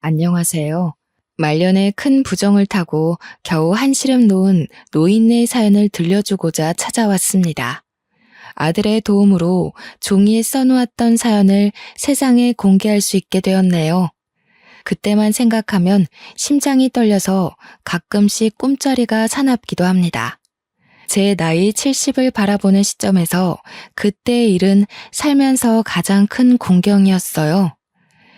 안녕하세요. 말년에 큰 부정을 타고 겨우 한시름 놓은 노인네 사연을 들려주고자 찾아왔습니다. 아들의 도움으로 종이에 써놓았던 사연을 세상에 공개할 수 있게 되었네요. 그때만 생각하면 심장이 떨려서 가끔씩 꿈자리가 사납기도 합니다. 제 나이 70을 바라보는 시점에서 그때의 일은 살면서 가장 큰 공경이었어요.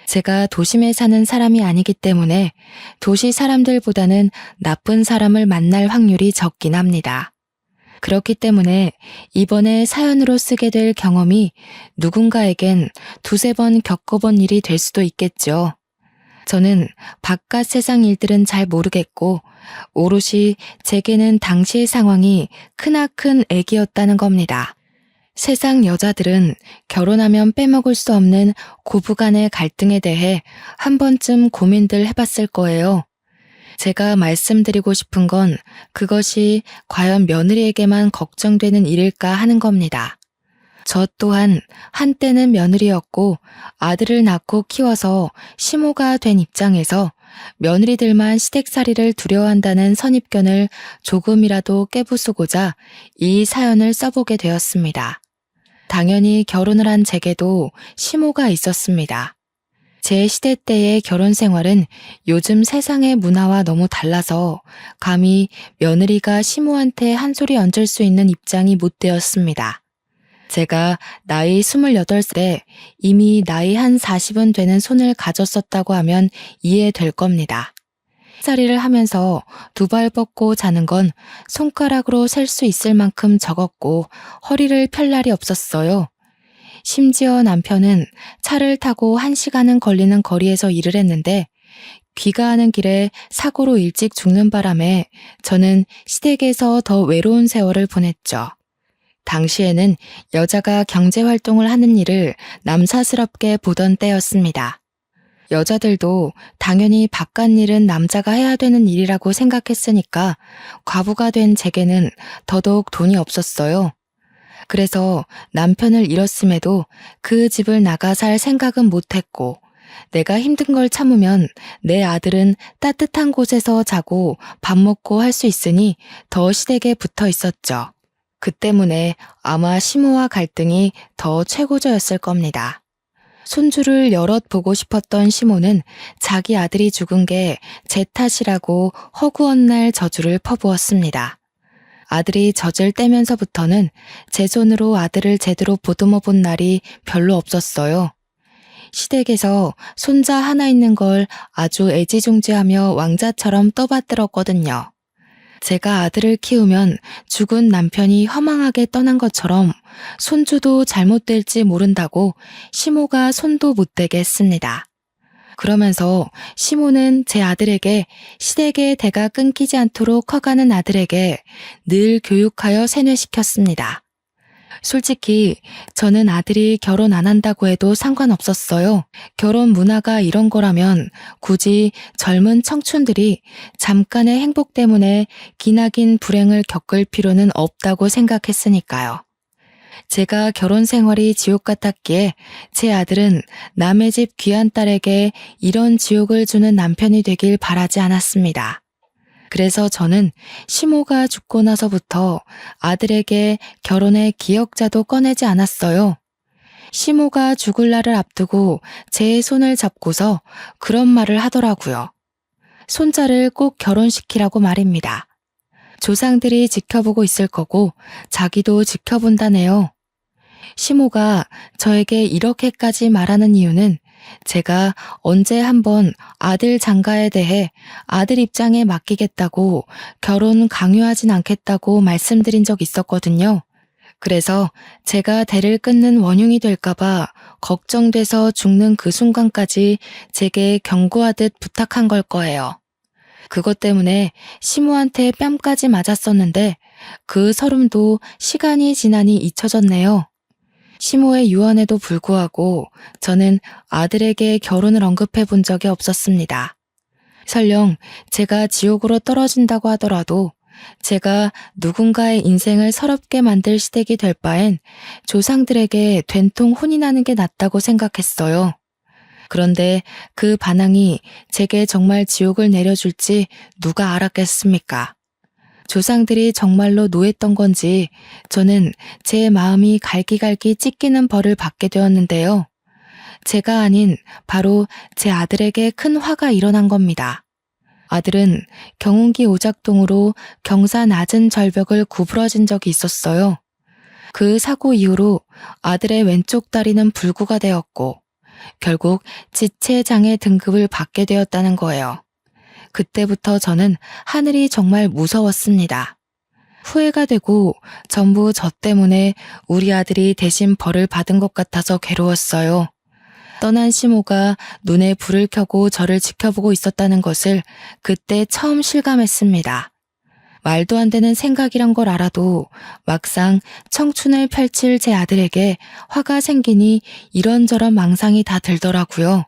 제가 도심에 사는 사람이 아니기 때문에 도시 사람들보다는 나쁜 사람을 만날 확률이 적긴 합니다. 그렇기 때문에 이번에 사연으로 쓰게 될 경험이 누군가에겐 두세 번 겪어본 일이 될 수도 있겠죠. 저는 바깥 세상 일들은 잘 모르겠고 오롯이 제게는 당시의 상황이 크나큰 애기였다는 겁니다. 세상 여자들은 결혼하면 빼먹을 수 없는 고부간의 갈등에 대해 한 번쯤 고민들 해봤을 거예요. 제가 말씀드리고 싶은 건 그것이 과연 며느리에게만 걱정되는 일일까 하는 겁니다. 저 또한 한때는 며느리였고 아들을 낳고 키워서 시모가 된 입장에서 며느리들만 시댁살이를 두려워한다는 선입견을 조금이라도 깨부수고자 이 사연을 써보게 되었습니다. 당연히 결혼을 한 제게도 시모가 있었습니다. 제 시대 때의 결혼 생활은 요즘 세상의 문화와 너무 달라서 감히 며느리가 시모한테 한 소리 얹을 수 있는 입장이 못 되었습니다. 제가 나이 28살에 이미 나이 한 40은 되는 손을 가졌었다고 하면 이해될 겁니다. 살이를 하면서 두 발 뻗고 자는 건 손가락으로 셀 수 있을 만큼 적었고 허리를 펼 날이 없었어요. 심지어 남편은 차를 타고 1시간은 걸리는 거리에서 일을 했는데 귀가하는 길에 사고로 일찍 죽는 바람에 저는 시댁에서 더 외로운 세월을 보냈죠. 당시에는 여자가 경제활동을 하는 일을 남사스럽게 보던 때였습니다. 여자들도 당연히 바깥 일은 남자가 해야 되는 일이라고 생각했으니까 과부가 된 제게는 더더욱 돈이 없었어요. 그래서 남편을 잃었음에도 그 집을 나가 살 생각은 못했고 내가 힘든 걸 참으면 내 아들은 따뜻한 곳에서 자고 밥 먹고 할 수 있으니 더 시댁에 붙어 있었죠. 그 때문에 아마 시모와 갈등이 더 최고조였을 겁니다. 손주를 여럿 보고 싶었던 시모는 자기 아들이 죽은 게 제 탓이라고 허구한 날 저주를 퍼부었습니다. 아들이 젖을 떼면서부터는 제 손으로 아들을 제대로 보듬어 본 날이 별로 없었어요. 시댁에서 손자 하나 있는 걸 아주 애지중지하며 왕자처럼 떠받들었거든요. 제가 아들을 키우면 죽은 남편이 허망하게 떠난 것처럼 손주도 잘못될지 모른다고 시모가 손도 못 대게 했습니다. 그러면서 시모는 제 아들에게 시댁의 대가 끊기지 않도록 커가는 아들에게 늘 교육하여 세뇌시켰습니다. 솔직히 저는 아들이 결혼 안 한다고 해도 상관없었어요. 결혼 문화가 이런 거라면 굳이 젊은 청춘들이 잠깐의 행복 때문에 기나긴 불행을 겪을 필요는 없다고 생각했으니까요. 제가 결혼 생활이 지옥 같았기에 제 아들은 남의 집 귀한 딸에게 이런 지옥을 주는 남편이 되길 바라지 않았습니다. 그래서 저는 시모가 죽고 나서부터 아들에게 결혼의 기억자도 꺼내지 않았어요. 시모가 죽을 날을 앞두고 제 손을 잡고서 그런 말을 하더라고요. 손자를 꼭 결혼시키라고 말입니다. 조상들이 지켜보고 있을 거고 자기도 지켜본다네요. 시모가 저에게 이렇게까지 말하는 이유는 제가 언제 한번 아들 장가에 대해 아들 입장에 맡기겠다고 결혼 강요하진 않겠다고 말씀드린 적 있었거든요. 그래서 제가 대를 끊는 원흉이 될까봐 걱정돼서 죽는 그 순간까지 제게 경고하듯 부탁한 걸 거예요. 그것 때문에 시모한테 뺨까지 맞았었는데 그 서름도 시간이 지나니 잊혀졌네요. 시모의 유언에도 불구하고 저는 아들에게 결혼을 언급해 본 적이 없었습니다. 설령 제가 지옥으로 떨어진다고 하더라도 제가 누군가의 인생을 서럽게 만들 시댁이 될 바엔 조상들에게 된통 혼이 나는 게 낫다고 생각했어요. 그런데 그 반항이 제게 정말 지옥을 내려줄지 누가 알았겠습니까? 조상들이 정말로 노했던 건지 저는 제 마음이 갈기갈기 찢기는 벌을 받게 되었는데요. 제가 아닌 바로 제 아들에게 큰 화가 일어난 겁니다. 아들은 경운기 오작동으로 경사 낮은 절벽을 구부러진 적이 있었어요. 그 사고 이후로 아들의 왼쪽 다리는 불구가 되었고 결국 지체장애 등급을 받게 되었다는 거예요. 그때부터 저는 하늘이 정말 무서웠습니다. 후회가 되고 전부 저 때문에 우리 아들이 대신 벌을 받은 것 같아서 괴로웠어요. 떠난 시모가 눈에 불을 켜고 저를 지켜보고 있었다는 것을 그때 처음 실감했습니다. 말도 안 되는 생각이란 걸 알아도 막상 청춘을 펼칠 제 아들에게 화가 생기니 이런저런 망상이 다 들더라고요.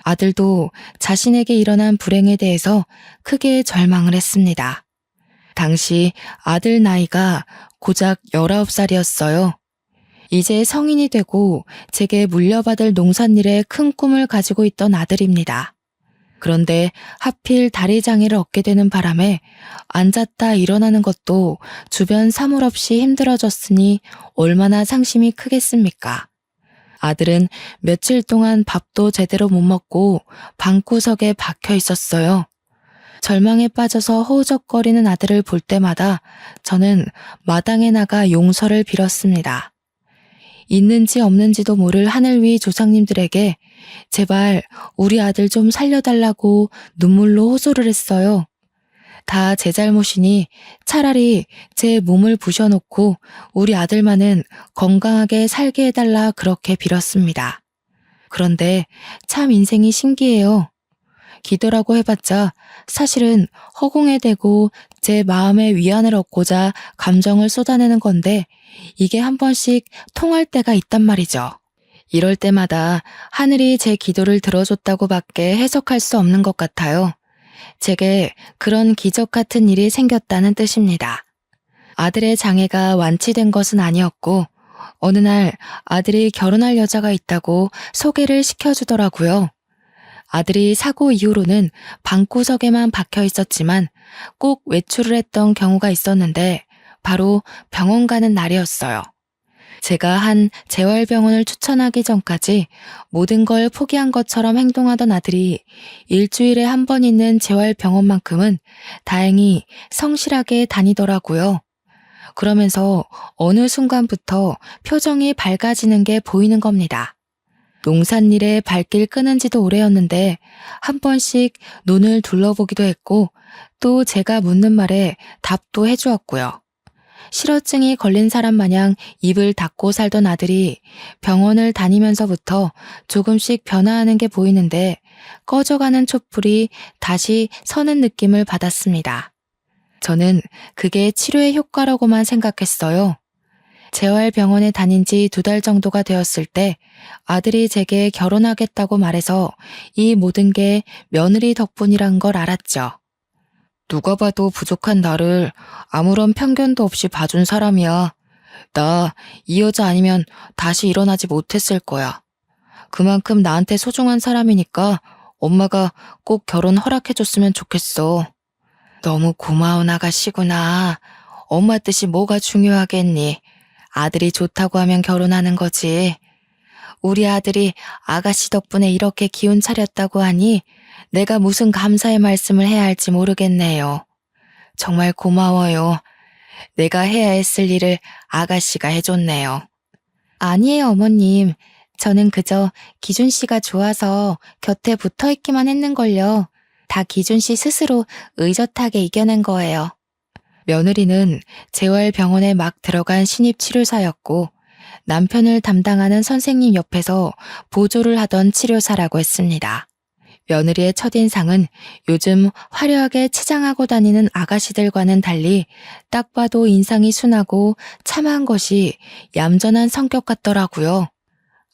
아들도 자신에게 일어난 불행에 대해서 크게 절망을 했습니다. 당시 아들 나이가 고작 19살이었어요. 이제 성인이 되고 제게 물려받을 농산일에 큰 꿈을 가지고 있던 아들입니다. 그런데 하필 다리 장애를 얻게 되는 바람에 앉았다 일어나는 것도 주변 사물 없이 힘들어졌으니 얼마나 상심이 크겠습니까? 아들은 며칠 동안 밥도 제대로 못 먹고 방구석에 박혀 있었어요. 절망에 빠져서 허우적거리는 아들을 볼 때마다 저는 마당에 나가 용서를 빌었습니다. 있는지 없는지도 모를 하늘 위 조상님들에게 제발 우리 아들 좀 살려달라고 눈물로 호소를 했어요. 다 제 잘못이니 차라리 제 몸을 부셔놓고 우리 아들만은 건강하게 살게 해달라 그렇게 빌었습니다. 그런데 참 인생이 신기해요. 기도라고 해봤자 사실은 허공에 대고 제 마음의 위안을 얻고자 감정을 쏟아내는 건데 이게 한 번씩 통할 때가 있단 말이죠. 이럴 때마다 하늘이 제 기도를 들어줬다고 밖에 해석할 수 없는 것 같아요. 제게 그런 기적 같은 일이 생겼다는 뜻입니다. 아들의 장애가 완치된 것은 아니었고 어느 날 아들이 결혼할 여자가 있다고 소개를 시켜주더라고요. 아들이 사고 이후로는 방구석에만 박혀 있었지만 꼭 외출을 했던 경우가 있었는데 바로 병원 가는 날이었어요. 제가 한 재활병원을 추천하기 전까지 모든 걸 포기한 것처럼 행동하던 아들이 일주일에 한 번 있는 재활병원만큼은 다행히 성실하게 다니더라고요. 그러면서 어느 순간부터 표정이 밝아지는 게 보이는 겁니다. 농산일에 발길 끄는 지도 오래였는데 한 번씩 눈을 둘러보기도 했고 또 제가 묻는 말에 답도 해주었고요. 실어증이 걸린 사람 마냥 입을 닫고 살던 아들이 병원을 다니면서부터 조금씩 변화하는 게 보이는데 꺼져가는 촛불이 다시 서는 느낌을 받았습니다. 저는 그게 치료의 효과라고만 생각했어요. 재활병원에 다닌 지 2달 정도가 되었을 때 아들이 제게 결혼하겠다고 말해서 이 모든 게 며느리 덕분이란 걸 알았죠. 누가 봐도 부족한 나를 아무런 편견도 없이 봐준 사람이야. 나 이 여자 아니면 다시 일어나지 못했을 거야. 그만큼 나한테 소중한 사람이니까 엄마가 꼭 결혼 허락해줬으면 좋겠어. 너무 고마운 아가씨구나. 엄마 뜻이 뭐가 중요하겠니? 아들이 좋다고 하면 결혼하는 거지. 우리 아들이 아가씨 덕분에 이렇게 기운 차렸다고 하니 내가 무슨 감사의 말씀을 해야 할지 모르겠네요. 정말 고마워요. 내가 해야 했을 일을 아가씨가 해줬네요. 아니에요, 어머님. 저는 그저 기준 씨가 좋아서 곁에 붙어 있기만 했는걸요. 다 기준 씨 스스로 의젓하게 이겨낸 거예요. 며느리는 재활병원에 막 들어간 신입 치료사였고 남편을 담당하는 선생님 옆에서 보조를 하던 치료사라고 했습니다. 며느리의 첫인상은 요즘 화려하게 치장하고 다니는 아가씨들과는 달리 딱 봐도 인상이 순하고 참한 것이 얌전한 성격 같더라고요.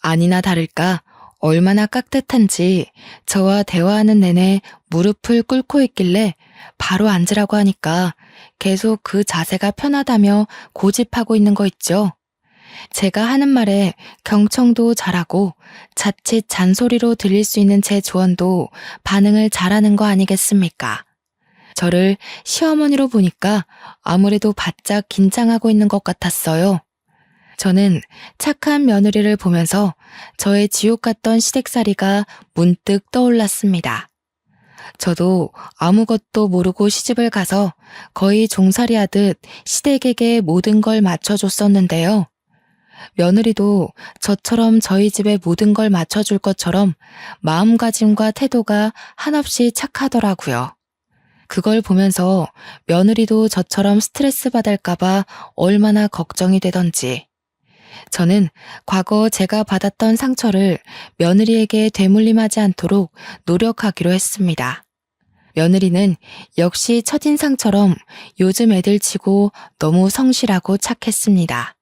아니나 다를까 얼마나 깍듯한지 저와 대화하는 내내 무릎을 꿇고 있길래 바로 앉으라고 하니까 계속 그 자세가 편하다며 고집하고 있는 거 있죠. 제가 하는 말에 경청도 잘하고 자칫 잔소리로 들릴 수 있는 제 조언도 반응을 잘하는 거 아니겠습니까? 저를 시어머니로 보니까 아무래도 바짝 긴장하고 있는 것 같았어요. 저는 착한 며느리를 보면서 저의 지옥 같던 시댁살이가 문득 떠올랐습니다. 저도 아무것도 모르고 시집을 가서 거의 종살이 하듯 시댁에게 모든 걸 맞춰줬었는데요. 며느리도 저처럼 저희 집에 모든 걸 맞춰줄 것처럼 마음가짐과 태도가 한없이 착하더라고요. 그걸 보면서 며느리도 저처럼 스트레스 받을까봐 얼마나 걱정이 되던지. 저는 과거 제가 받았던 상처를 며느리에게 되물림하지 않도록 노력하기로 했습니다. 며느리는 역시 첫인상처럼 요즘 애들 치고 너무 성실하고 착했습니다.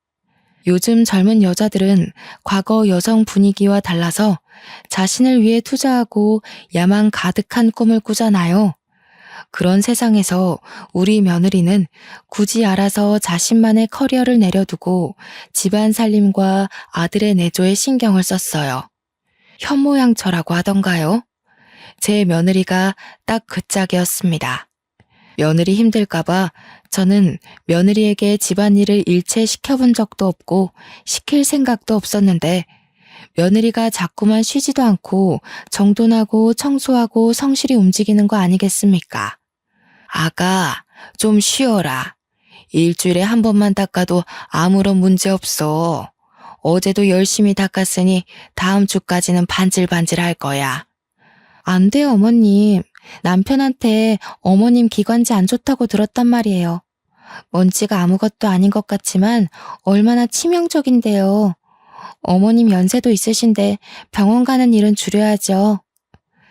요즘 젊은 여자들은 과거 여성 분위기와 달라서 자신을 위해 투자하고 야망 가득한 꿈을 꾸잖아요. 그런 세상에서 우리 며느리는 굳이 알아서 자신만의 커리어를 내려두고 집안 살림과 아들의 내조에 신경을 썼어요. 현모양처라고 하던가요? 제 며느리가 딱 그 짝이었습니다. 며느리 힘들까봐 저는 며느리에게 집안일을 일체 시켜본 적도 없고 시킬 생각도 없었는데 며느리가 자꾸만 쉬지도 않고 정돈하고 청소하고 성실히 움직이는 거 아니겠습니까? 아가, 좀 쉬어라. 일주일에 한 번만 닦아도 아무런 문제 없어. 어제도 열심히 닦았으니 다음 주까지는 반질반질 할 거야. 안 돼요, 어머님. 남편한테 어머님 기관지 안 좋다고 들었단 말이에요. 먼지가 아무것도 아닌 것 같지만 얼마나 치명적인데요. 어머님 연세도 있으신데 병원 가는 일은 줄여야죠.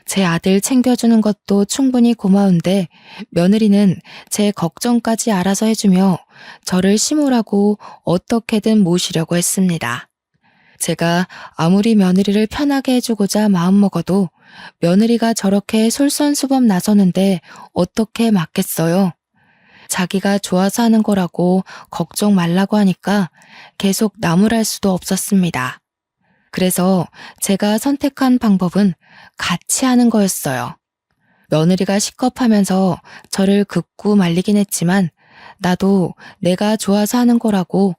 제 아들 챙겨주는 것도 충분히 고마운데 며느리는 제 걱정까지 알아서 해주며 저를 심으라고 어떻게든 모시려고 했습니다. 제가 아무리 며느리를 편하게 해주고자 마음먹어도 며느리가 저렇게 솔선수범 나서는데 어떻게 맞겠어요? 자기가 좋아서 하는 거라고 걱정 말라고 하니까 계속 나무랄 수도 없었습니다. 그래서 제가 선택한 방법은 같이 하는 거였어요. 며느리가 식겁하면서 저를 긋고 말리긴 했지만 나도 내가 좋아서 하는 거라고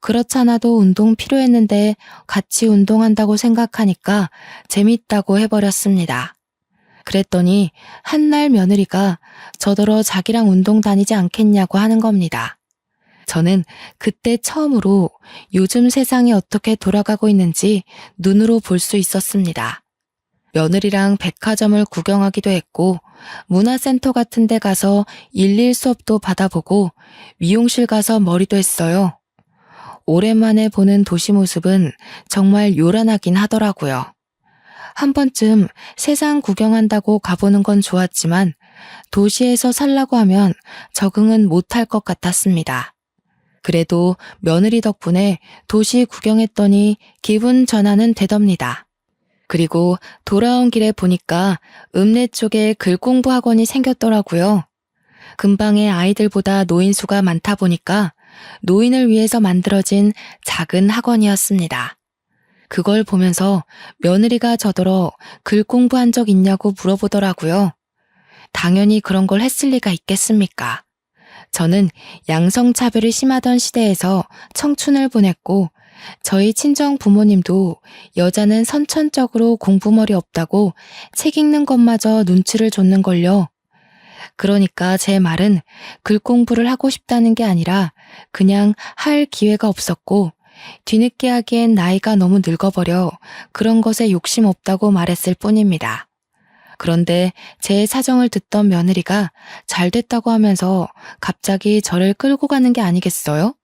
그렇잖아도 운동 필요했는데 같이 운동한다고 생각하니까 재밌다고 해버렸습니다. 그랬더니 한날 며느리가 저더러 자기랑 운동 다니지 않겠냐고 하는 겁니다. 저는 그때 처음으로 요즘 세상이 어떻게 돌아가고 있는지 눈으로 볼 수 있었습니다. 며느리랑 백화점을 구경하기도 했고 문화센터 같은 데 가서 일일 수업도 받아보고 미용실 가서 머리도 했어요. 오랜만에 보는 도시 모습은 정말 요란하긴 하더라고요. 한 번쯤 세상 구경한다고 가보는 건 좋았지만 도시에서 살라고 하면 적응은 못할 것 같았습니다. 그래도 며느리 덕분에 도시 구경했더니 기분 전환은 되답니다. 그리고 돌아온 길에 보니까 읍내 쪽에 글 공부 학원이 생겼더라고요. 근방에 아이들보다 노인 수가 많다 보니까 노인을 위해서 만들어진 작은 학원이었습니다. 그걸 보면서 며느리가 저더러 글 공부한 적 있냐고 물어보더라고요. 당연히 그런 걸 했을 리가 있겠습니까? 저는 양성차별이 심하던 시대에서 청춘을 보냈고 저희 친정 부모님도 여자는 선천적으로 공부머리 없다고 책 읽는 것마저 눈치를 줬는걸요. 그러니까 제 말은 글 공부를 하고 싶다는 게 아니라 그냥 할 기회가 없었고 뒤늦게 하기엔 나이가 너무 늙어버려 그런 것에 욕심 없다고 말했을 뿐입니다. 그런데 제 사정을 듣던 며느리가 잘 됐다고 하면서 갑자기 저를 끌고 가는 게 아니겠어요?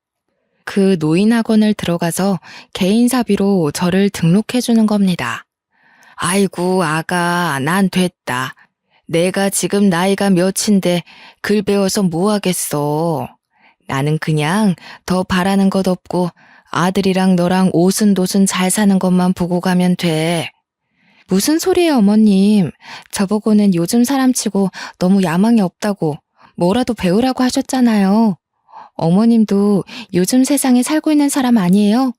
그 노인학원을 들어가서 개인사비로 저를 등록해 주는 겁니다. 아이고 아가 난 됐다. 내가 지금 나이가 몇인데 글 배워서 뭐 하겠어. 나는 그냥 더 바라는 것 없고 아들이랑 너랑 오순도순 잘 사는 것만 보고 가면 돼. 무슨 소리예요 어머님. 저보고는 요즘 사람치고 너무 야망이 없다고 뭐라도 배우라고 하셨잖아요. 어머님도 요즘 세상에 살고 있는 사람 아니에요?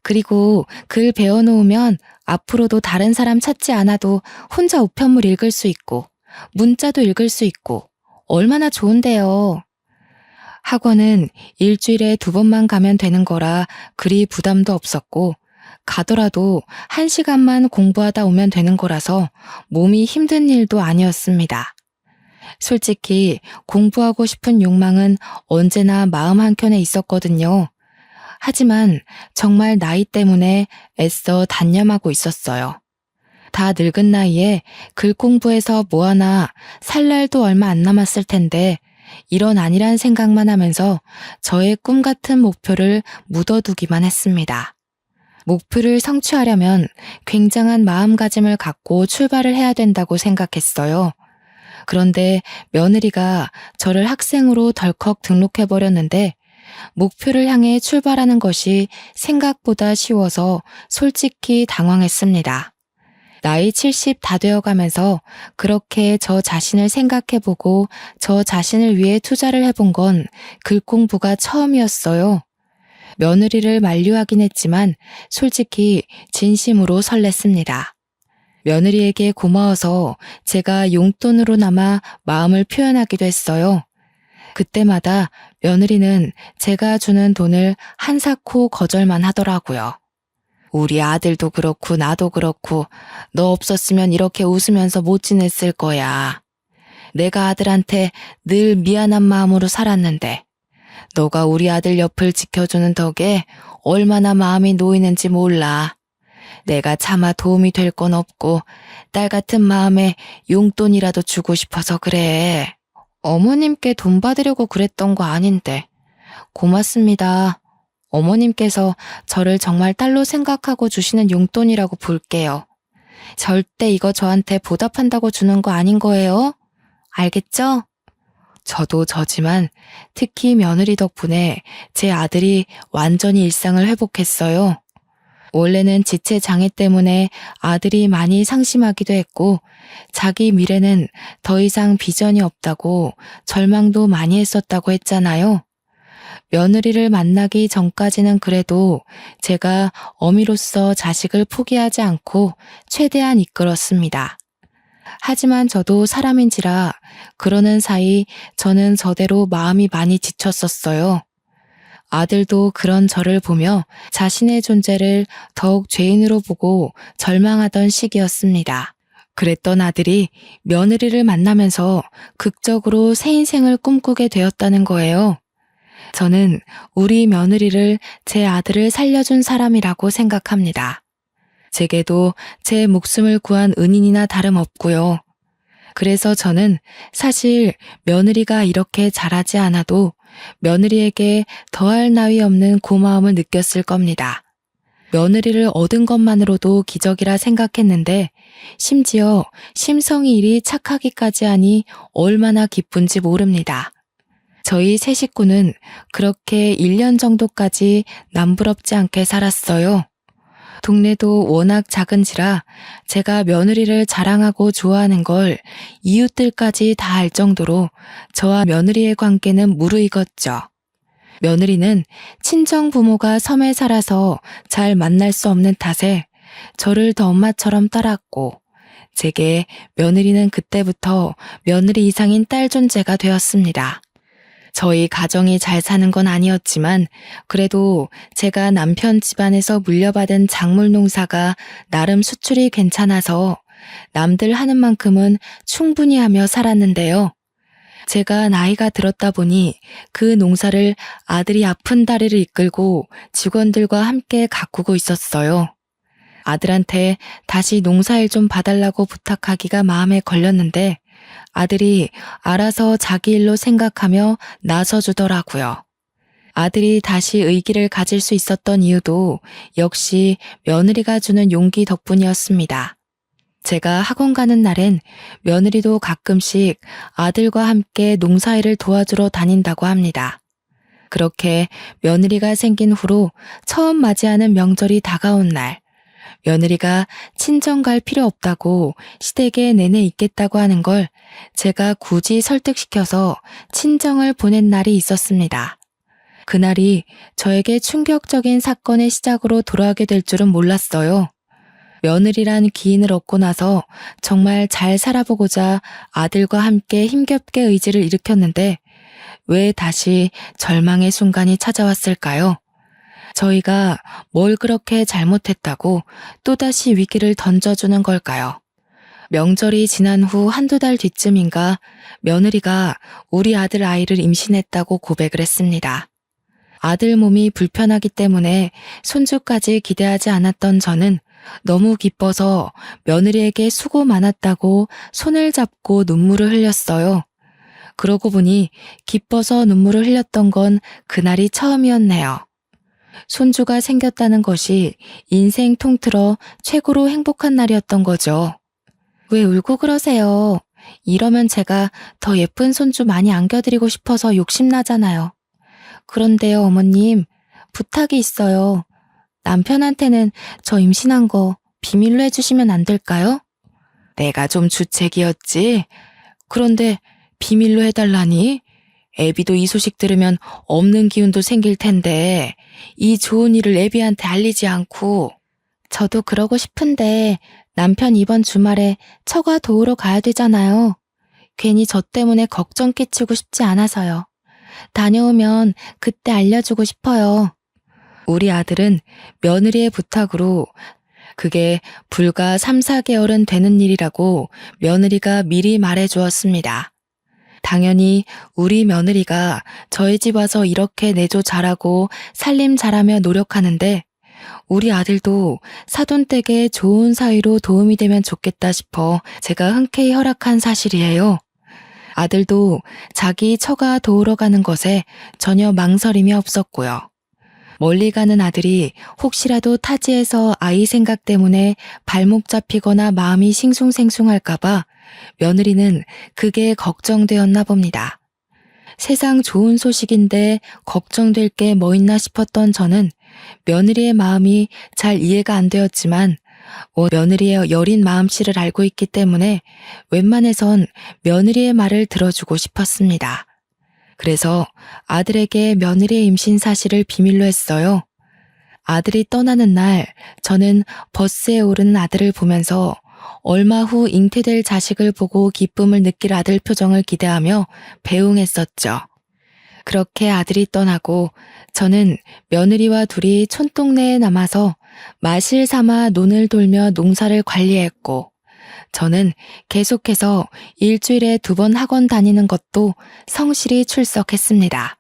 그리고 글 배워놓으면 앞으로도 다른 사람 찾지 않아도 혼자 우편물 읽을 수 있고, 문자도 읽을 수 있고, 얼마나 좋은데요. 학원은 일주일에 2번만 가면 되는 거라 그리 부담도 없었고, 가더라도 1시간만 공부하다 오면 되는 거라서 몸이 힘든 일도 아니었습니다. 솔직히 공부하고 싶은 욕망은 언제나 마음 한켠에 있었거든요. 하지만 정말 나이 때문에 애써 단념하고 있었어요. 다 늙은 나이에 글 공부해서 뭐하나 살 날도 얼마 안 남았을 텐데 이런 아니란 생각만 하면서 저의 꿈 같은 목표를 묻어두기만 했습니다. 목표를 성취하려면 굉장한 마음가짐을 갖고 출발을 해야 된다고 생각했어요. 그런데 며느리가 저를 학생으로 덜컥 등록해버렸는데 목표를 향해 출발하는 것이 생각보다 쉬워서 솔직히 당황했습니다. 나이 70 다 되어가면서 그렇게 저 자신을 생각해보고 저 자신을 위해 투자를 해본 건 글 공부가 처음이었어요. 며느리를 만류하긴 했지만 솔직히 진심으로 설렜습니다. 며느리에게 고마워서 제가 용돈으로나마 마음을 표현하기도 했어요. 그때마다 며느리는 제가 주는 돈을 한사코 거절만 하더라고요. 우리 아들도 그렇고 나도 그렇고 너 없었으면 이렇게 웃으면서 못 지냈을 거야. 내가 아들한테 늘 미안한 마음으로 살았는데 너가 우리 아들 옆을 지켜주는 덕에 얼마나 마음이 놓이는지 몰라. 내가 차마 도움이 될 건 없고 딸 같은 마음에 용돈이라도 주고 싶어서 그래. 어머님께 돈 받으려고 그랬던 거 아닌데. 고맙습니다. 어머님께서 저를 정말 딸로 생각하고 주시는 용돈이라고 볼게요. 절대 이거 저한테 보답한다고 주는 거 아닌 거예요? 알겠죠? 저도 저지만 특히 며느리 덕분에 제 아들이 완전히 일상을 회복했어요. 원래는 지체 장애 때문에 아들이 많이 상심하기도 했고 자기 미래는 더 이상 비전이 없다고 절망도 많이 했었다고 했잖아요. 며느리를 만나기 전까지는 그래도 제가 어미로서 자식을 포기하지 않고 최대한 이끌었습니다. 하지만 저도 사람인지라 그러는 사이 저는 저대로 마음이 많이 지쳤었어요. 아들도 그런 저를 보며 자신의 존재를 더욱 죄인으로 보고 절망하던 시기였습니다. 그랬던 아들이 며느리를 만나면서 극적으로 새 인생을 꿈꾸게 되었다는 거예요. 저는 우리 며느리를 제 아들을 살려준 사람이라고 생각합니다. 제게도 제 목숨을 구한 은인이나 다름없고요. 그래서 저는 사실 며느리가 이렇게 잘하지 않아도 며느리에게 더할 나위 없는 고마움을 느꼈을 겁니다. 며느리를 얻은 것만으로도 기적이라 생각했는데 심지어 심성이 이리 착하기까지 하니 얼마나 기쁜지 모릅니다. 저희 세 식구는 그렇게 1년 정도까지 남부럽지 않게 살았어요. 동네도 워낙 작은지라 제가 며느리를 자랑하고 좋아하는 걸 이웃들까지 다 알 정도로 저와 며느리의 관계는 무르익었죠. 며느리는 친정 부모가 섬에 살아서 잘 만날 수 없는 탓에 저를 더 엄마처럼 따랐고 제게 며느리는 그때부터 며느리 이상인 딸 존재가 되었습니다. 저희 가정이 잘 사는 건 아니었지만 그래도 제가 남편 집안에서 물려받은 작물 농사가 나름 수출이 괜찮아서 남들 하는 만큼은 충분히 하며 살았는데요. 제가 나이가 들었다 보니 그 농사를 아들이 아픈 다리를 이끌고 직원들과 함께 가꾸고 있었어요. 아들한테 다시 농사일 좀 봐달라고 부탁하기가 마음에 걸렸는데 아들이 알아서 자기 일로 생각하며 나서주더라고요. 아들이 다시 의기를 가질 수 있었던 이유도 역시 며느리가 주는 용기 덕분이었습니다. 제가 학원 가는 날엔 며느리도 가끔씩 아들과 함께 농사일을 도와주러 다닌다고 합니다. 그렇게 며느리가 생긴 후로 처음 맞이하는 명절이 다가온 날, 며느리가 친정 갈 필요 없다고 시댁에 내내 있겠다고 하는 걸 제가 굳이 설득시켜서 친정을 보낸 날이 있었습니다. 그날이 저에게 충격적인 사건의 시작으로 돌아가게 될 줄은 몰랐어요. 며느리란 기인을 얻고 나서 정말 잘 살아보고자 아들과 함께 힘겹게 의지를 일으켰는데 왜 다시 절망의 순간이 찾아왔을까요? 저희가 뭘 그렇게 잘못했다고 또다시 위기를 던져주는 걸까요? 명절이 지난 후 한두 달 뒤쯤인가 며느리가 우리 아들 아이를 임신했다고 고백을 했습니다. 아들 몸이 불편하기 때문에 손주까지 기대하지 않았던 저는 너무 기뻐서 며느리에게 수고 많았다고 손을 잡고 눈물을 흘렸어요. 그러고 보니 기뻐서 눈물을 흘렸던 건 그날이 처음이었네요. 손주가 생겼다는 것이 인생 통틀어 최고로 행복한 날이었던 거죠. 왜 울고 그러세요? 이러면 제가 더 예쁜 손주 많이 안겨드리고 싶어서 욕심나잖아요. 그런데요, 어머님, 부탁이 있어요. 남편한테는 저 임신한 거 비밀로 해주시면 안 될까요? 내가 좀 주책이었지? 그런데 비밀로 해달라니? 애비도 이 소식 들으면 없는 기운도 생길 텐데 이 좋은 일을 애비한테 알리지 않고. 저도 그러고 싶은데 남편 이번 주말에 처가 도우러 가야 되잖아요. 괜히 저 때문에 걱정 끼치고 싶지 않아서요. 다녀오면 그때 알려주고 싶어요. 우리 아들은 며느리의 부탁으로 그게 불과 3, 4개월은 되는 일이라고 며느리가 미리 말해주었습니다. 당연히 우리 며느리가 저희 집 와서 이렇게 내조 잘하고 살림 잘하며 노력하는데 우리 아들도 사돈댁에 좋은 사이로 도움이 되면 좋겠다 싶어 제가 흔쾌히 허락한 사실이에요. 아들도 자기 처가 도우러 가는 것에 전혀 망설임이 없었고요. 멀리 가는 아들이 혹시라도 타지에서 아이 생각 때문에 발목 잡히거나 마음이 싱숭생숭할까봐 며느리는 그게 걱정되었나 봅니다. 세상 좋은 소식인데 걱정될 게 뭐 있나 싶었던 저는 며느리의 마음이 잘 이해가 안 되었지만 며느리의 여린 마음씨를 알고 있기 때문에 웬만해선 며느리의 말을 들어주고 싶었습니다. 그래서 아들에게 며느리의 임신 사실을 비밀로 했어요. 아들이 떠나는 날 저는 버스에 오르는 아들을 보면서 얼마 후 잉태될 자식을 보고 기쁨을 느낄 아들 표정을 기대하며 배웅했었죠. 그렇게 아들이 떠나고 저는 며느리와 둘이 촌동네에 남아서 마실 삼아 논을 돌며 농사를 관리했고 저는 계속해서 일주일에 2번 학원 다니는 것도 성실히 출석했습니다.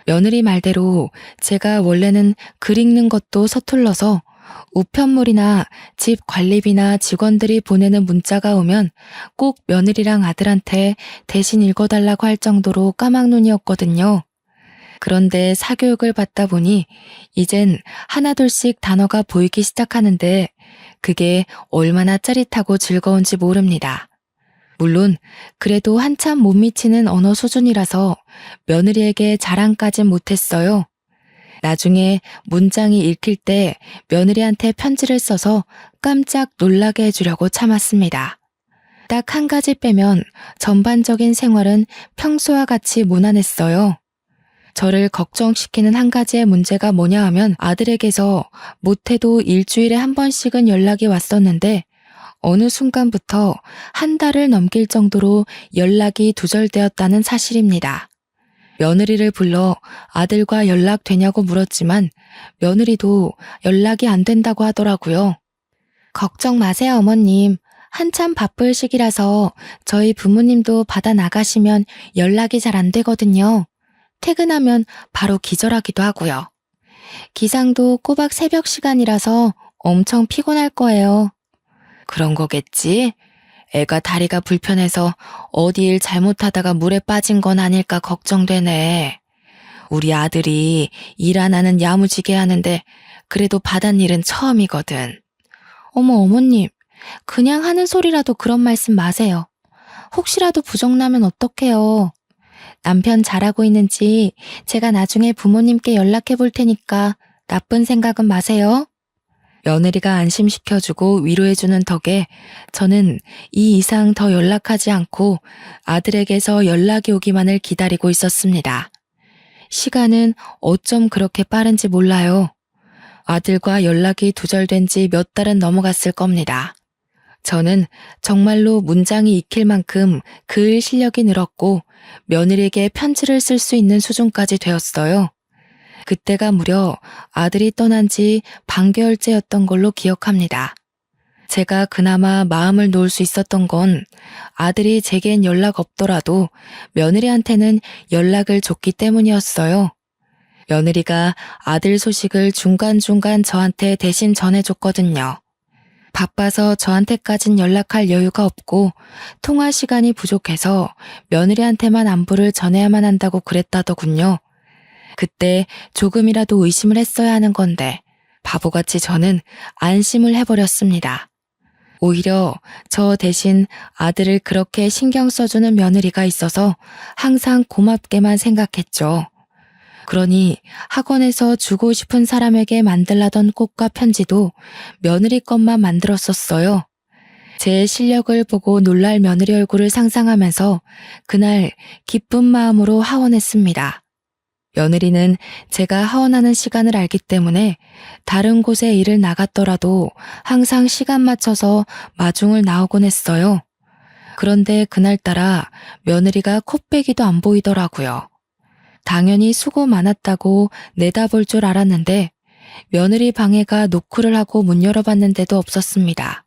며느리 말대로 제가 원래는 글 읽는 것도 서툴러서 우편물이나 집 관리비나 직원들이 보내는 문자가 오면 꼭 며느리랑 아들한테 대신 읽어달라고 할 정도로 까막눈이었거든요. 그런데 사교육을 받다 보니 이젠 하나둘씩 단어가 보이기 시작하는데 그게 얼마나 짜릿하고 즐거운지 모릅니다. 물론 그래도 한참 못 미치는 언어 수준이라서 며느리에게 자랑까진 못했어요. 나중에 문장이 읽힐 때 며느리한테 편지를 써서 깜짝 놀라게 해주려고 참았습니다. 딱 한 가지 빼면 전반적인 생활은 평소와 같이 무난했어요. 저를 걱정시키는 한 가지의 문제가 뭐냐 하면 아들에게서 못해도 일주일에 한 번씩은 연락이 왔었는데 어느 순간부터 한 달을 넘길 정도로 연락이 두절되었다는 사실입니다. 며느리를 불러 아들과 연락되냐고 물었지만 며느리도 연락이 안 된다고 하더라고요. 걱정 마세요, 어머님. 한참 바쁠 시기라서 저희 부모님도 바다 나가시면 연락이 잘 안 되거든요. 퇴근하면 바로 기절하기도 하고요. 기상도 꼬박 새벽 시간이라서 엄청 피곤할 거예요. 그런 거겠지? 애가 다리가 불편해서 어디 일 잘못하다가 물에 빠진 건 아닐까 걱정되네. 우리 아들이 일 하나는 야무지게 하는데 그래도 바닷일은 처음이거든. 어머, 어머님, 그냥 하는 소리라도 그런 말씀 마세요. 혹시라도 부정나면 어떡해요. 남편 잘하고 있는지 제가 나중에 부모님께 연락해 볼 테니까 나쁜 생각은 마세요. 며느리가 안심시켜주고 위로해주는 덕에 저는 이 이상 더 연락하지 않고 아들에게서 연락이 오기만을 기다리고 있었습니다. 시간은 어쩜 그렇게 빠른지 몰라요. 아들과 연락이 두절된 지 몇 달은 넘어갔을 겁니다. 저는 정말로 문장이 익힐 만큼 글 실력이 늘었고 며느리에게 편지를 쓸 수 있는 수준까지 되었어요. 그때가 무려 아들이 떠난 지 반개월째였던 걸로 기억합니다. 제가 그나마 마음을 놓을 수 있었던 건 아들이 제겐 연락 없더라도 며느리한테는 연락을 줬기 때문이었어요. 며느리가 아들 소식을 중간중간 저한테 대신 전해줬거든요. 바빠서 저한테까진 연락할 여유가 없고 통화 시간이 부족해서 며느리한테만 안부를 전해야만 한다고 그랬다더군요. 그때 조금이라도 의심을 했어야 하는 건데 바보같이 저는 안심을 해버렸습니다. 오히려 저 대신 아들을 그렇게 신경 써주는 며느리가 있어서 항상 고맙게만 생각했죠. 그러니 학원에서 주고 싶은 사람에게 만들라던 꽃과 편지도 며느리 것만 만들었었어요. 제 실력을 보고 놀랄 며느리 얼굴을 상상하면서 그날 기쁜 마음으로 하원했습니다. 며느리는 제가 하원하는 시간을 알기 때문에 다른 곳에 일을 나갔더라도 항상 시간 맞춰서 마중을 나오곤 했어요. 그런데 그날따라 며느리가 코빼기도 안 보이더라고요. 당연히 수고 많았다고 내다볼 줄 알았는데 며느리 방해가 노크를 하고 문 열어봤는데도 없었습니다.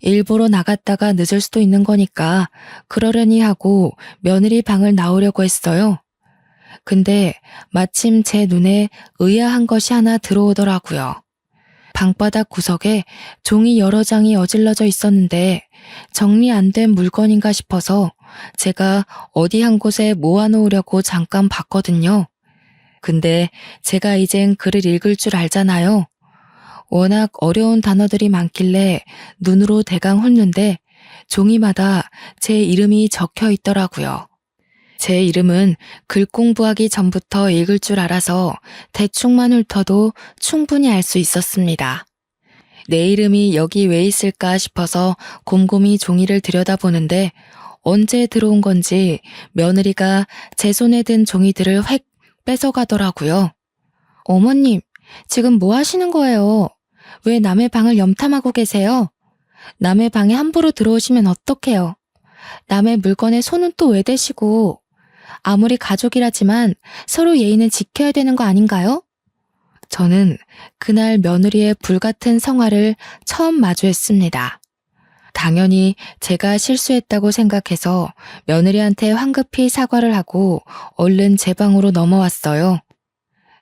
일보러 나갔다가 늦을 수도 있는 거니까 그러려니 하고 며느리 방을 나오려고 했어요. 근데 마침 제 눈에 의아한 것이 하나 들어오더라고요. 방바닥 구석에 종이 여러 장이 어질러져 있었는데 정리 안 된 물건인가 싶어서 제가 어디 한 곳에 모아놓으려고 잠깐 봤거든요. 근데 제가 이젠 글을 읽을 줄 알잖아요. 워낙 어려운 단어들이 많길래 눈으로 대강 훑는데 종이마다 제 이름이 적혀 있더라고요. 제 이름은 글 공부하기 전부터 읽을 줄 알아서 대충만 훑어도 충분히 알 수 있었습니다. 내 이름이 여기 왜 있을까 싶어서 곰곰이 종이를 들여다보는데 언제 들어온 건지 며느리가 제 손에 든 종이들을 획 뺏어가더라고요. 어머님, 지금 뭐 하시는 거예요? 왜 남의 방을 염탐하고 계세요? 남의 방에 함부로 들어오시면 어떡해요? 남의 물건에 손은 또 왜 대시고? 아무리 가족이라지만 서로 예의는 지켜야 되는 거 아닌가요? 저는 그날 며느리의 불같은 성화를 처음 마주했습니다. 당연히 제가 실수했다고 생각해서 며느리한테 황급히 사과를 하고 얼른 제 방으로 넘어왔어요.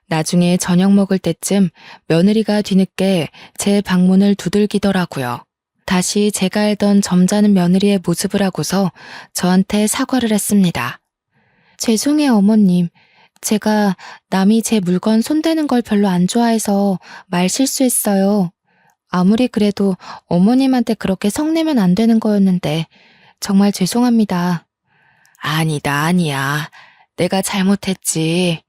나중에 저녁 먹을 때쯤 며느리가 뒤늦게 제 방문을 두들기더라고요. 다시 제가 알던 점잖은 며느리의 모습을 하고서 저한테 사과를 했습니다. 죄송해요, 어머님. 제가 남이 제 물건 손대는 걸 별로 안 좋아해서 말 실수했어요. 아무리 그래도 어머님한테 그렇게 성내면 안 되는 거였는데 정말 죄송합니다. 아니야. 내가 잘못했지.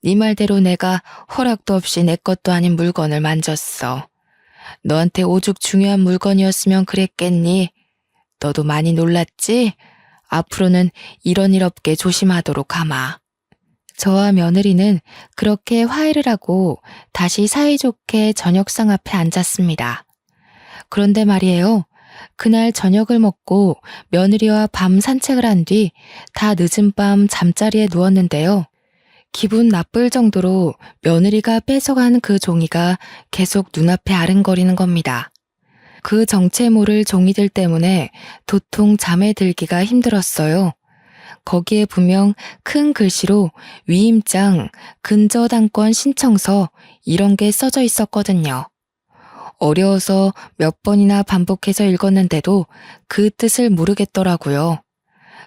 네 말대로 내가 허락도 없이 내 것도 아닌 물건을 만졌어. 너한테 오죽 중요한 물건이었으면 그랬겠니? 너도 많이 놀랐지? 앞으로는 이런 일 없게 조심하도록 하마. 저와 며느리는 그렇게 화해를 하고 다시 사이좋게 저녁상 앞에 앉았습니다. 그런데 말이에요. 그날 저녁을 먹고 며느리와 밤 산책을 한 뒤 다 늦은 밤 잠자리에 누웠는데요. 기분 나쁠 정도로 며느리가 뺏어간 그 종이가 계속 눈앞에 아른거리는 겁니다. 그 정체 모를 종이들 때문에 도통 잠에 들기가 힘들었어요. 거기에 분명 큰 글씨로 위임장, 근저당권 신청서 이런 게 써져 있었거든요. 어려워서 몇 번이나 반복해서 읽었는데도 그 뜻을 모르겠더라고요.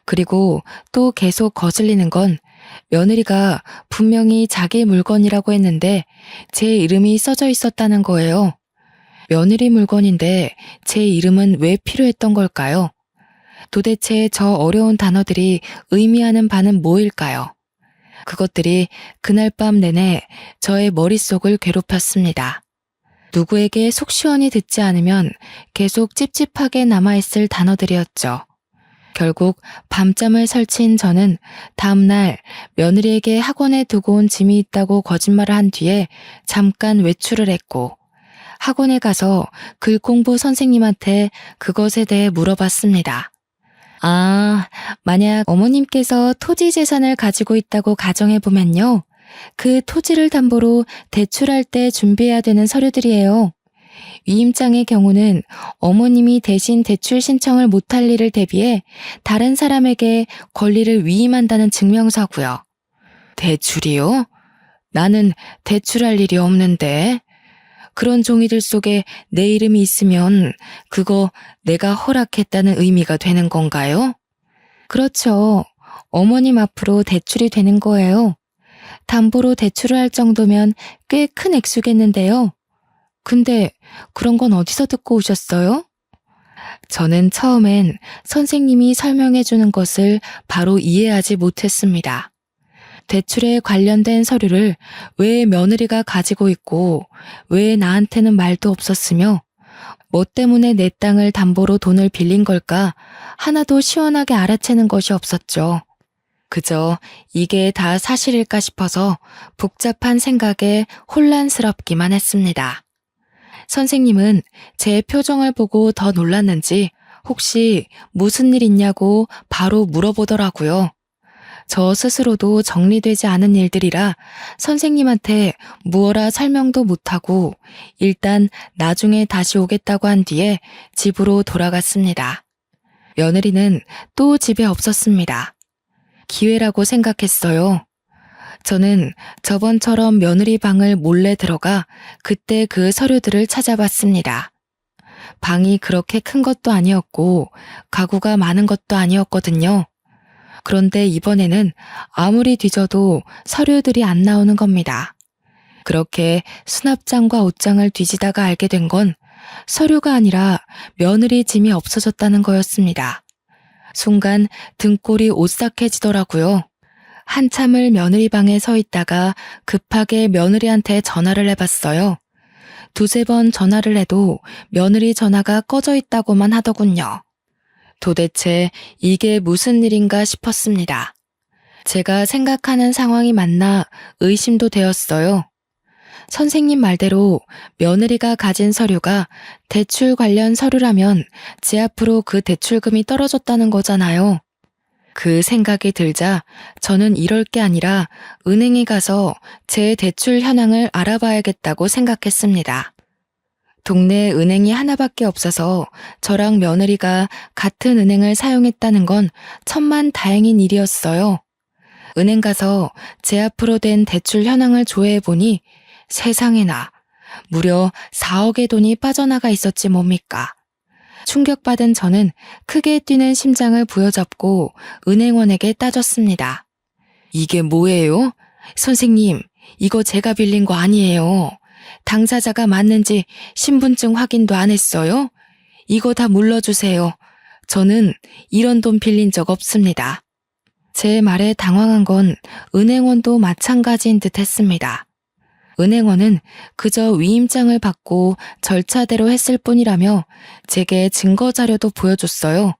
그리고 또 계속 거슬리는 건 며느리가 분명히 자기 물건이라고 했는데 제 이름이 써져 있었다는 거예요. 며느리 물건인데 제 이름은 왜 필요했던 걸까요? 도대체 저 어려운 단어들이 의미하는 바는 뭐일까요? 그것들이 그날 밤 내내 저의 머릿속을 괴롭혔습니다. 누구에게 속 시원히 듣지 않으면 계속 찝찝하게 남아있을 단어들이었죠. 결국 밤잠을 설친 저는 다음날 며느리에게 학원에 두고 온 짐이 있다고 거짓말을 한 뒤에 잠깐 외출을 했고 학원에 가서 글공부 선생님한테 그것에 대해 물어봤습니다. 아, 만약 어머님께서 토지 재산을 가지고 있다고 가정해보면요. 그 토지를 담보로 대출할 때 준비해야 되는 서류들이에요. 위임장의 경우는 어머님이 대신 대출 신청을 못할 일을 대비해 다른 사람에게 권리를 위임한다는 증명서고요. 대출이요? 나는 대출할 일이 없는데. 그런 종이들 속에 내 이름이 있으면 그거 내가 허락했다는 의미가 되는 건가요? 그렇죠. 어머님 앞으로 대출이 되는 거예요. 담보로 대출을 할 정도면 꽤 큰 액수겠는데요. 근데 그런 건 어디서 듣고 오셨어요? 저는 처음엔 선생님이 설명해 주는 것을 바로 이해하지 못했습니다. 대출에 관련된 서류를 왜 며느리가 가지고 있고 왜 나한테는 말도 없었으며 뭐 때문에 내 땅을 담보로 돈을 빌린 걸까 하나도 시원하게 알아채는 것이 없었죠. 그저 이게 다 사실일까 싶어서 복잡한 생각에 혼란스럽기만 했습니다. 선생님은 제 표정을 보고 더 놀랐는지 혹시 무슨 일 있냐고 바로 물어보더라고요. 저 스스로도 정리되지 않은 일들이라 선생님한테 무어라 설명도 못하고 일단 나중에 다시 오겠다고 한 뒤에 집으로 돌아갔습니다. 며느리는 또 집에 없었습니다. 기회라고 생각했어요. 저는 저번처럼 며느리 방을 몰래 들어가 그때 그 서류들을 찾아봤습니다. 방이 그렇게 큰 것도 아니었고 가구가 많은 것도 아니었거든요. 그런데 이번에는 아무리 뒤져도 서류들이 안 나오는 겁니다. 그렇게 수납장과 옷장을 뒤지다가 알게 된 건 서류가 아니라 며느리 짐이 없어졌다는 거였습니다. 순간 등골이 오싹해지더라고요. 한참을 며느리 방에 서 있다가 급하게 며느리한테 전화를 해봤어요. 두세 번 전화를 해도 며느리 전화가 꺼져 있다고만 하더군요. 도대체 이게 무슨 일인가 싶었습니다. 제가 생각하는 상황이 맞나 의심도 되었어요. 선생님 말대로 며느리가 가진 서류가 대출 관련 서류라면 제 앞으로 그 대출금이 떨어졌다는 거잖아요. 그 생각이 들자 저는 이럴 게 아니라 은행에 가서 제 대출 현황을 알아봐야겠다고 생각했습니다. 동네에 은행이 하나밖에 없어서 저랑 며느리가 같은 은행을 사용했다는 건 천만다행인 일이었어요. 은행 가서 제 앞으로 된 대출 현황을 조회해보니 세상에나 무려 4억의 돈이 빠져나가 있었지 뭡니까. 충격받은 저는 크게 뛰는 심장을 부여잡고 은행원에게 따졌습니다. 이게 뭐예요? 선생님, 이거 제가 빌린 거 아니에요. 당사자가 맞는지 신분증 확인도 안 했어요? 이거 다 물러주세요. 저는 이런 돈 빌린 적 없습니다. 제 말에 당황한 건 은행원도 마찬가지인 듯 했습니다. 은행원은 그저 위임장을 받고 절차대로 했을 뿐이라며 제게 증거 자료도 보여줬어요.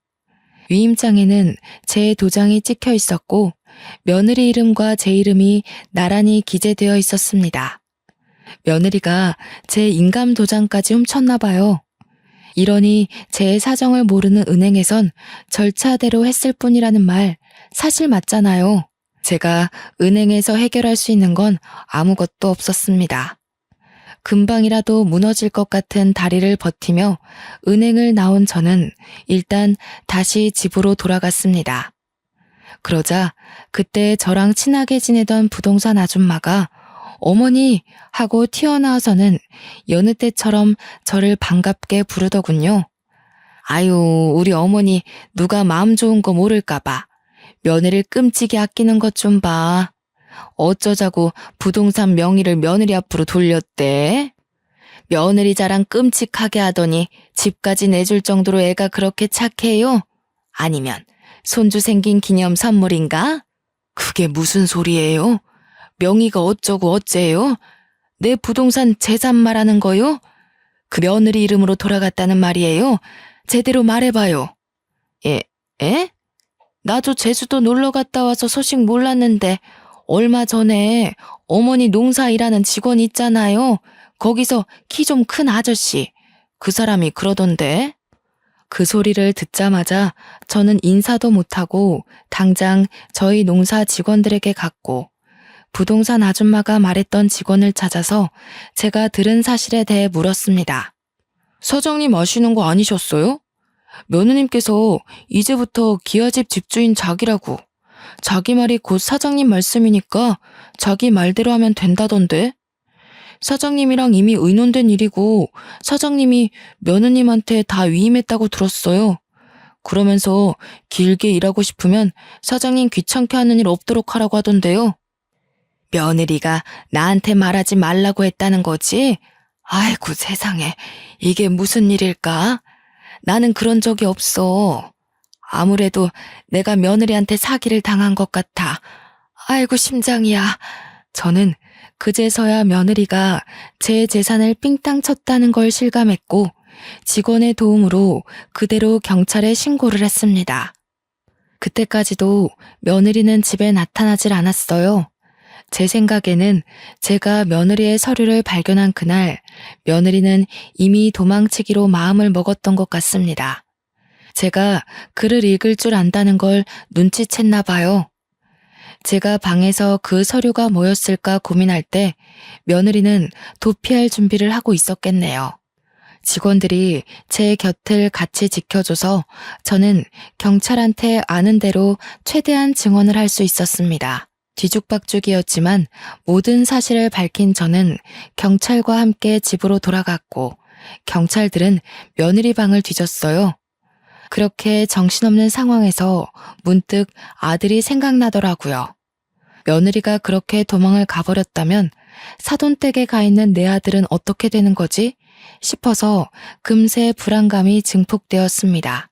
위임장에는 제 도장이 찍혀 있었고 며느리 이름과 제 이름이 나란히 기재되어 있었습니다. 며느리가 제 인감 도장까지 훔쳤나 봐요. 이러니 제 사정을 모르는 은행에선 절차대로 했을 뿐이라는 말 사실 맞잖아요. 제가 은행에서 해결할 수 있는 건 아무것도 없었습니다. 금방이라도 무너질 것 같은 다리를 버티며 은행을 나온 저는 일단 다시 집으로 돌아갔습니다. 그러자 그때 저랑 친하게 지내던 부동산 아줌마가 어머니 하고 튀어나와서는 여느 때처럼 저를 반갑게 부르더군요. 아유, 우리 어머니 누가 마음 좋은 거 모를까봐. 며느리를 끔찍이 아끼는 것 좀 봐. 어쩌자고 부동산 명의를 며느리 앞으로 돌렸대. 며느리 자랑 끔찍하게 하더니 집까지 내줄 정도로 애가 그렇게 착해요? 아니면 손주 생긴 기념 선물인가? 그게 무슨 소리예요? 명의가 어쩌고 어째요? 내 부동산 재산 말하는 거요? 그 며느리 이름으로 돌아갔다는 말이에요? 제대로 말해봐요. 에? 나도 제주도 놀러 갔다 와서 소식 몰랐는데 얼마 전에 어머니 농사 일하는 직원 있잖아요. 거기서 키 좀 큰 아저씨. 그 사람이 그러던데. 그 소리를 듣자마자 저는 인사도 못하고 당장 저희 농사 직원들에게 갔고 부동산 아줌마가 말했던 직원을 찾아서 제가 들은 사실에 대해 물었습니다. 사장님 아시는 거 아니셨어요? 며느님께서 이제부터 기아집 집주인 자기라고. 자기 말이 곧 사장님 말씀이니까 자기 말대로 하면 된다던데. 사장님이랑 이미 의논된 일이고 사장님이 며느님한테 다 위임했다고 들었어요. 그러면서 길게 일하고 싶으면 사장님 귀찮게 하는 일 없도록 하라고 하던데요. 며느리가 나한테 말하지 말라고 했다는 거지? 아이고 세상에, 이게 무슨 일일까? 나는 그런 적이 없어. 아무래도 내가 며느리한테 사기를 당한 것 같아. 아이고 심장이야. 저는 그제서야 며느리가 제 재산을 삥땅 쳤다는 걸 실감했고 직원의 도움으로 그대로 경찰에 신고를 했습니다. 그때까지도 며느리는 집에 나타나질 않았어요. 제 생각에는 제가 며느리의 서류를 발견한 그날 며느리는 이미 도망치기로 마음을 먹었던 것 같습니다. 제가 글을 읽을 줄 안다는 걸 눈치챘나 봐요. 제가 방에서 그 서류가 뭐였을까 고민할 때 며느리는 도피할 준비를 하고 있었겠네요. 직원들이 제 곁을 같이 지켜줘서 저는 경찰한테 아는 대로 최대한 증언을 할 수 있었습니다. 뒤죽박죽이었지만 모든 사실을 밝힌 저는 경찰과 함께 집으로 돌아갔고 경찰들은 며느리 방을 뒤졌어요. 그렇게 정신없는 상황에서 문득 아들이 생각나더라고요. 며느리가 그렇게 도망을 가버렸다면 사돈댁에 가 있는 내 아들은 어떻게 되는 거지? 싶어서 금세 불안감이 증폭되었습니다.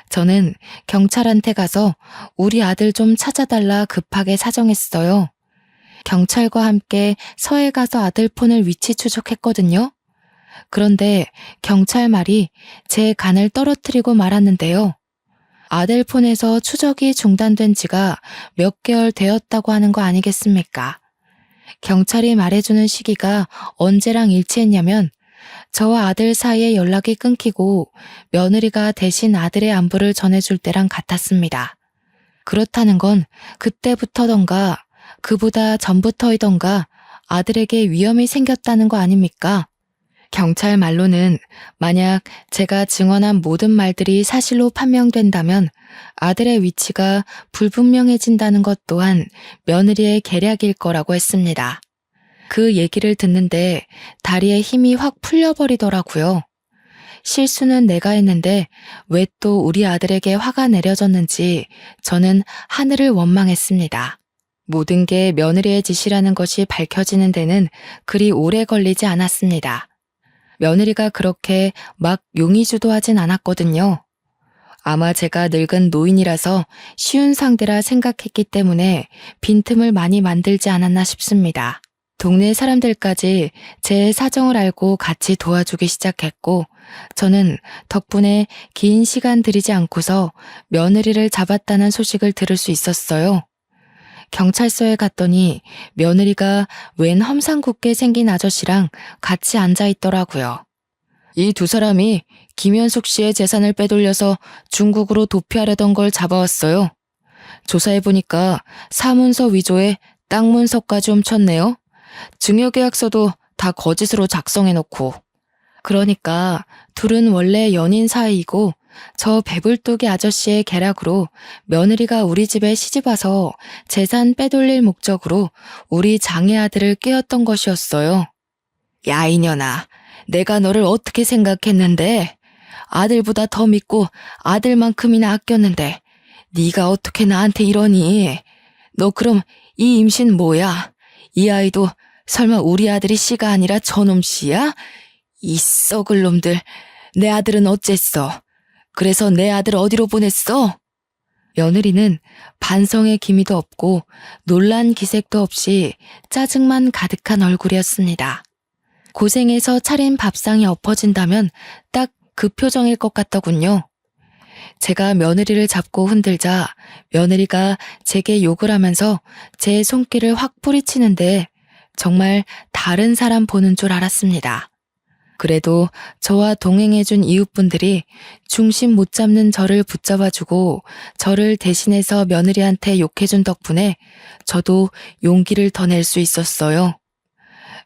저는 경찰한테 가서 우리 아들 좀 찾아달라 급하게 사정했어요. 경찰과 함께 서해 가서 아들 폰을 위치 추적했거든요. 그런데 경찰 말이 제 간을 떨어뜨리고 말았는데요. 아들 폰에서 추적이 중단된 지가 몇 개월 되었다고 하는 거 아니겠습니까? 경찰이 말해주는 시기가 언제랑 일치했냐면 저와 아들 사이에 연락이 끊기고 며느리가 대신 아들의 안부를 전해줄 때랑 같았습니다. 그렇다는 건 그때부터던가 그보다 전부터이던가 아들에게 위험이 생겼다는 거 아닙니까? 경찰 말로는 만약 제가 증언한 모든 말들이 사실로 판명된다면 아들의 위치가 불분명해진다는 것 또한 며느리의 계략일 거라고 했습니다. 그 얘기를 듣는데 다리에 힘이 확 풀려버리더라고요. 실수는 내가 했는데 왜 또 우리 아들에게 화가 내려졌는지 저는 하늘을 원망했습니다. 모든 게 며느리의 짓이라는 것이 밝혀지는 데는 그리 오래 걸리지 않았습니다. 며느리가 그렇게 막 용의주도하진 않았거든요. 아마 제가 늙은 노인이라서 쉬운 상대라 생각했기 때문에 빈틈을 많이 만들지 않았나 싶습니다. 동네 사람들까지 제 사정을 알고 같이 도와주기 시작했고 저는 덕분에 긴 시간 들이지 않고서 며느리를 잡았다는 소식을 들을 수 있었어요. 경찰서에 갔더니 며느리가 웬 험상궂게 생긴 아저씨랑 같이 앉아 있더라고요. 이 두 사람이 김현숙 씨의 재산을 빼돌려서 중국으로 도피하려던 걸 잡아왔어요. 조사해보니까 사문서 위조에 땅 문서까지 훔쳤네요. 증여계약서도 다 거짓으로 작성해놓고. 그러니까 둘은 원래 연인 사이이고 저 배불뚝이 아저씨의 계략으로 며느리가 우리 집에 시집와서 재산 빼돌릴 목적으로 우리 장애 아들을 깨웠던 것이었어요. 야 이년아, 내가 너를 어떻게 생각했는데? 아들보다 더 믿고 아들만큼이나 아꼈는데 네가 어떻게 나한테 이러니? 너 그럼 이 임신 뭐야? 이 아이도 설마 우리 아들이 씨가 아니라 저놈 씨야? 이 썩을 놈들, 내 아들은 어쨌어? 그래서 내 아들 어디로 보냈어? 며느리는 반성의 기미도 없고 놀란 기색도 없이 짜증만 가득한 얼굴이었습니다. 고생해서 차린 밥상이 엎어진다면 딱 그 표정일 것 같더군요. 제가 며느리를 잡고 흔들자 며느리가 제게 욕을 하면서 제 손길을 확 뿌리치는데 정말 다른 사람 보는 줄 알았습니다. 그래도 저와 동행해준 이웃분들이 중심 못 잡는 저를 붙잡아주고 저를 대신해서 며느리한테 욕해준 덕분에 저도 용기를 더 낼 수 있었어요.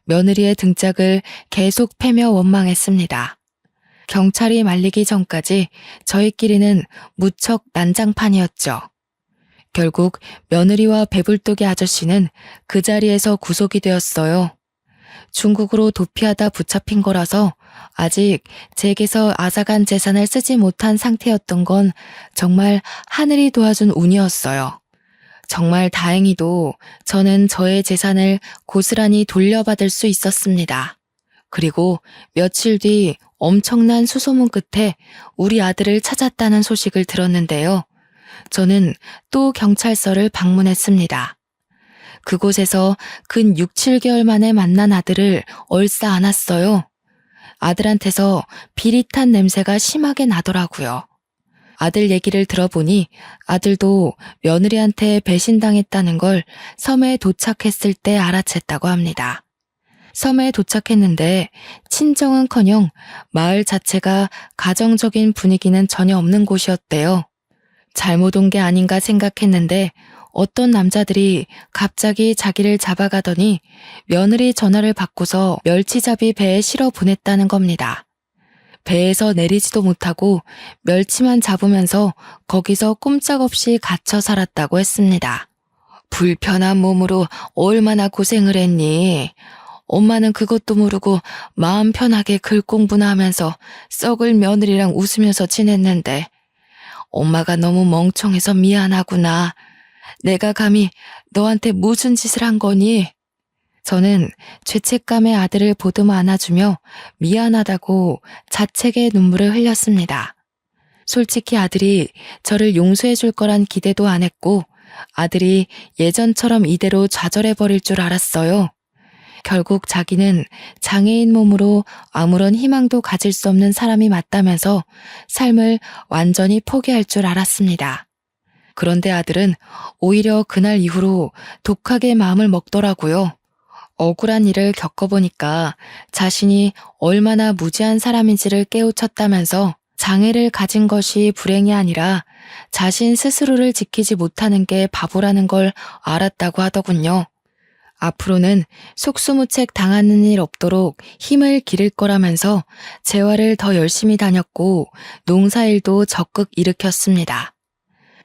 며느리의 등짝을 계속 패며 원망했습니다. 경찰이 말리기 전까지 저희끼리는 무척 난장판이었죠. 결국 며느리와 배불뚝이 아저씨는 그 자리에서 구속이 되었어요. 중국으로 도피하다 붙잡힌 거라서 아직 제게서 앗아간 재산을 쓰지 못한 상태였던 건 정말 하늘이 도와준 운이었어요. 정말 다행히도 저는 저의 재산을 고스란히 돌려받을 수 있었습니다. 그리고 며칠 뒤 엄청난 수소문 끝에 우리 아들을 찾았다는 소식을 들었는데요. 저는 또 경찰서를 방문했습니다. 그곳에서 근 6, 7개월 만에 만난 아들을 얼싸 안았어요. 아들한테서 비릿한 냄새가 심하게 나더라고요. 아들 얘기를 들어보니 아들도 며느리한테 배신당했다는 걸 섬에 도착했을 때 알아챘다고 합니다. 섬에 도착했는데 친정은커녕 마을 자체가 가정적인 분위기는 전혀 없는 곳이었대요. 잘못 온 게 아닌가 생각했는데 어떤 남자들이 갑자기 자기를 잡아가더니 며느리 전화를 받고서 멸치잡이 배에 실어 보냈다는 겁니다. 배에서 내리지도 못하고 멸치만 잡으면서 거기서 꼼짝없이 갇혀 살았다고 했습니다. 불편한 몸으로 얼마나 고생을 했니? 엄마는 그것도 모르고 마음 편하게 글 공부나 하면서 썩을 며느리랑 웃으면서 지냈는데 엄마가 너무 멍청해서 미안하구나. 내가 감히 너한테 무슨 짓을 한 거니? 저는 죄책감에 아들을 보듬어 안아주며 미안하다고 자책의 눈물을 흘렸습니다. 솔직히 아들이 저를 용서해 줄 거란 기대도 안 했고 아들이 예전처럼 이대로 좌절해버릴 줄 알았어요. 결국 자기는 장애인 몸으로 아무런 희망도 가질 수 없는 사람이 맞다면서 삶을 완전히 포기할 줄 알았습니다. 그런데 아들은 오히려 그날 이후로 독하게 마음을 먹더라고요. 억울한 일을 겪어보니까 자신이 얼마나 무지한 사람인지를 깨우쳤다면서 장애를 가진 것이 불행이 아니라 자신 스스로를 지키지 못하는 게 바보라는 걸 알았다고 하더군요. 앞으로는 속수무책 당하는 일 없도록 힘을 기를 거라면서 재활을 더 열심히 다녔고 농사일도 적극 일으켰습니다.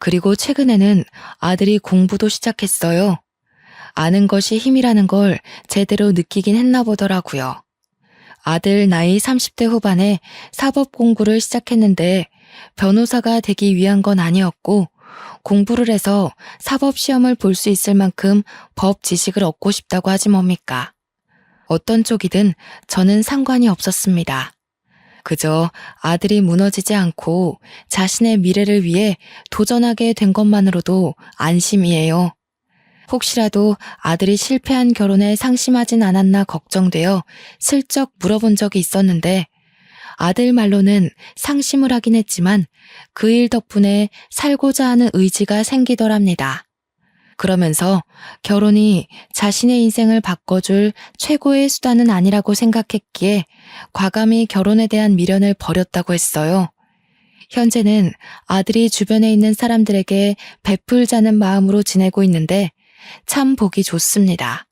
그리고 최근에는 아들이 공부도 시작했어요. 아는 것이 힘이라는 걸 제대로 느끼긴 했나 보더라고요. 아들 나이 30대 후반에 사법 공부를 시작했는데 변호사가 되기 위한 건 아니었고 공부를 해서 사법 시험을 볼 수 있을 만큼 법 지식을 얻고 싶다고 하지 뭡니까? 어떤 쪽이든 저는 상관이 없었습니다. 그저 아들이 무너지지 않고 자신의 미래를 위해 도전하게 된 것만으로도 안심이에요. 혹시라도 아들이 실패한 결혼에 상심하진 않았나 걱정되어 슬쩍 물어본 적이 있었는데 아들 말로는 상심을 하긴 했지만 그 일 덕분에 살고자 하는 의지가 생기더랍니다. 그러면서 결혼이 자신의 인생을 바꿔줄 최고의 수단은 아니라고 생각했기에 과감히 결혼에 대한 미련을 버렸다고 했어요. 현재는 아들이 주변에 있는 사람들에게 베풀자는 마음으로 지내고 있는데 참 보기 좋습니다.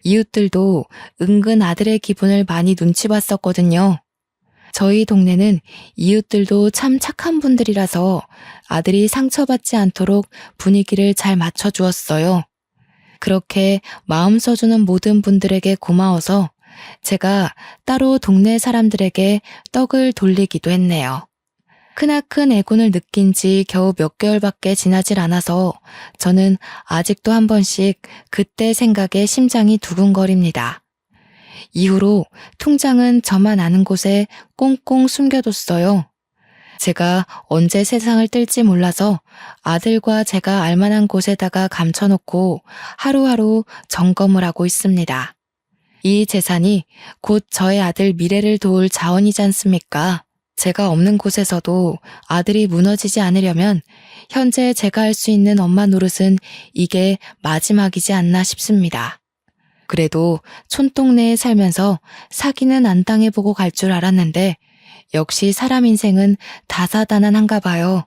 이웃들도 은근 아들의 기분을 많이 눈치 봤었거든요. 저희 동네는 이웃들도 참 착한 분들이라서 아들이 상처받지 않도록 분위기를 잘 맞춰주었어요. 그렇게 마음 써주는 모든 분들에게 고마워서 제가 따로 동네 사람들에게 떡을 돌리기도 했네요. 크나큰 애군을 느낀 지 겨우 몇 개월밖에 지나질 않아서 저는 아직도 한 번씩 그때 생각에 심장이 두근거립니다. 이후로 통장은 저만 아는 곳에 꽁꽁 숨겨뒀어요. 제가 언제 세상을 뜰지 몰라서 아들과 제가 알만한 곳에다가 감춰놓고 하루하루 점검을 하고 있습니다. 이 재산이 곧 저의 아들 미래를 도울 자원이지 않습니까? 제가 없는 곳에서도 아들이 무너지지 않으려면 현재 제가 할 수 있는 엄마 노릇은 이게 마지막이지 않나 싶습니다. 그래도 촌동네에 살면서 사기는 안 당해보고 갈 줄 알았는데 역시 사람 인생은 다사다난한가 봐요.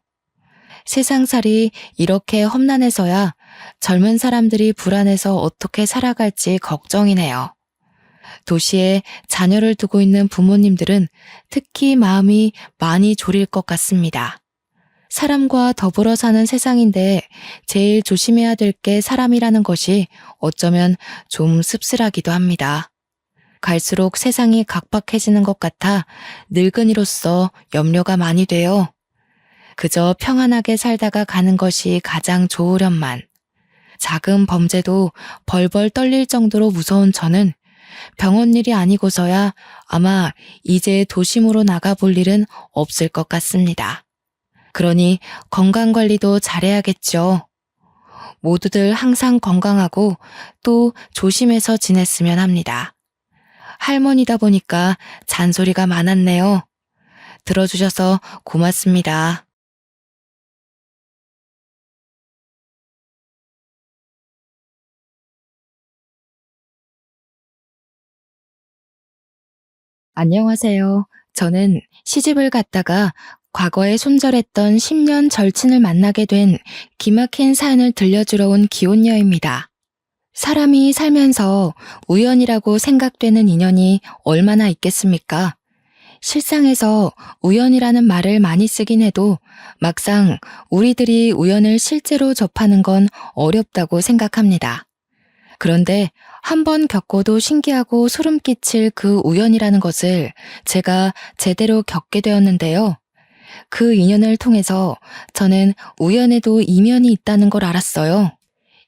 세상살이 이렇게 험난해서야 젊은 사람들이 불안해서 어떻게 살아갈지 걱정이네요. 도시에 자녀를 두고 있는 부모님들은 특히 마음이 많이 졸일 것 같습니다. 사람과 더불어 사는 세상인데 제일 조심해야 될 게 사람이라는 것이 어쩌면 좀 씁쓸하기도 합니다. 갈수록 세상이 각박해지는 것 같아 늙은이로서 염려가 많이 돼요. 그저 평안하게 살다가 가는 것이 가장 좋으련만. 작은 범죄도 벌벌 떨릴 정도로 무서운 저는 병원 일이 아니고서야 아마 이제 도심으로 나가볼 일은 없을 것 같습니다. 그러니 건강관리도 잘해야겠죠. 모두들 항상 건강하고 또 조심해서 지냈으면 합니다. 할머니다 보니까 잔소리가 많았네요. 들어주셔서 고맙습니다. 안녕하세요. 저는 시집을 갔다가 과거에 손절했던 10년 절친을 만나게 된 기막힌 사연을 들려주러 온 기혼녀입니다. 사람이 살면서 우연이라고 생각되는 인연이 얼마나 있겠습니까? 실상에서 우연이라는 말을 많이 쓰긴 해도 막상 우리들이 우연을 실제로 접하는 건 어렵다고 생각합니다. 그런데 한 번 겪어도 신기하고 소름 끼칠 그 우연이라는 것을 제가 제대로 겪게 되었는데요. 그 인연을 통해서 저는 우연에도 이면이 있다는 걸 알았어요.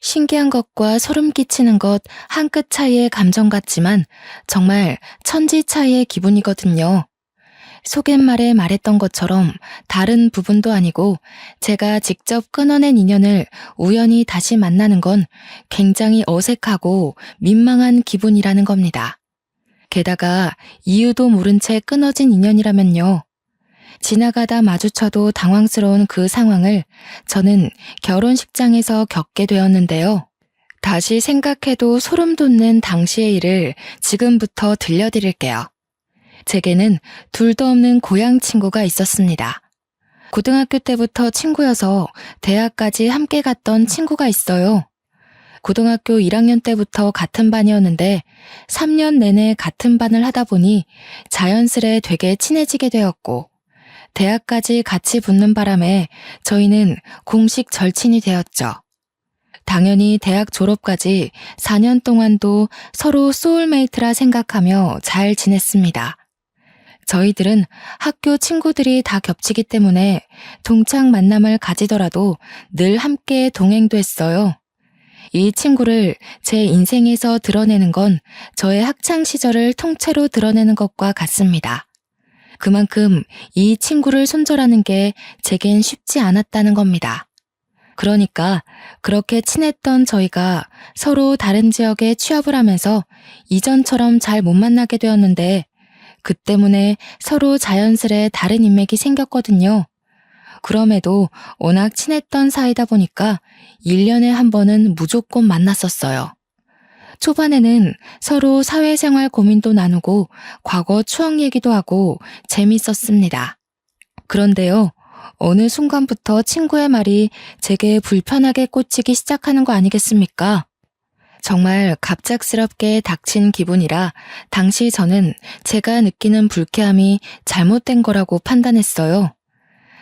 신기한 것과 소름 끼치는 것 한 끗 차이의 감정 같지만 정말 천지 차이의 기분이거든요. 소갯말에 말했던 것처럼 다른 부분도 아니고 제가 직접 끊어낸 인연을 우연히 다시 만나는 건 굉장히 어색하고 민망한 기분이라는 겁니다. 게다가 이유도 모른 채 끊어진 인연이라면요. 지나가다 마주쳐도 당황스러운 그 상황을 저는 결혼식장에서 겪게 되었는데요. 다시 생각해도 소름 돋는 당시의 일을 지금부터 들려드릴게요. 제게는 둘도 없는 고향 친구가 있었습니다. 고등학교 때부터 친구여서 대학까지 함께 갔던 친구가 있어요. 고등학교 1학년 때부터 같은 반이었는데 3년 내내 같은 반을 하다 보니 자연스레 되게 친해지게 되었고 대학까지 같이 붙는 바람에 저희는 공식 절친이 되었죠. 당연히 대학 졸업까지 4년 동안도 서로 소울메이트라 생각하며 잘 지냈습니다. 저희들은 학교 친구들이 다 겹치기 때문에 동창 만남을 가지더라도 늘 함께 동행도 했어요. 이 친구를 제 인생에서 드러내는 건 저의 학창 시절을 통째로 드러내는 것과 같습니다. 그만큼 이 친구를 손절하는 게 제겐 쉽지 않았다는 겁니다. 그러니까 그렇게 친했던 저희가 서로 다른 지역에 취업을 하면서 이전처럼 잘 못 만나게 되었는데 그 때문에 서로 자연스레 다른 인맥이 생겼거든요. 그럼에도 워낙 친했던 사이다 보니까 1년에 한 번은 무조건 만났었어요. 초반에는 서로 사회생활 고민도 나누고 과거 추억 얘기도 하고 재밌었습니다. 그런데요, 어느 순간부터 친구의 말이 제게 불편하게 꽂히기 시작하는 거 아니겠습니까? 정말 갑작스럽게 닥친 기분이라 당시 저는 제가 느끼는 불쾌함이 잘못된 거라고 판단했어요.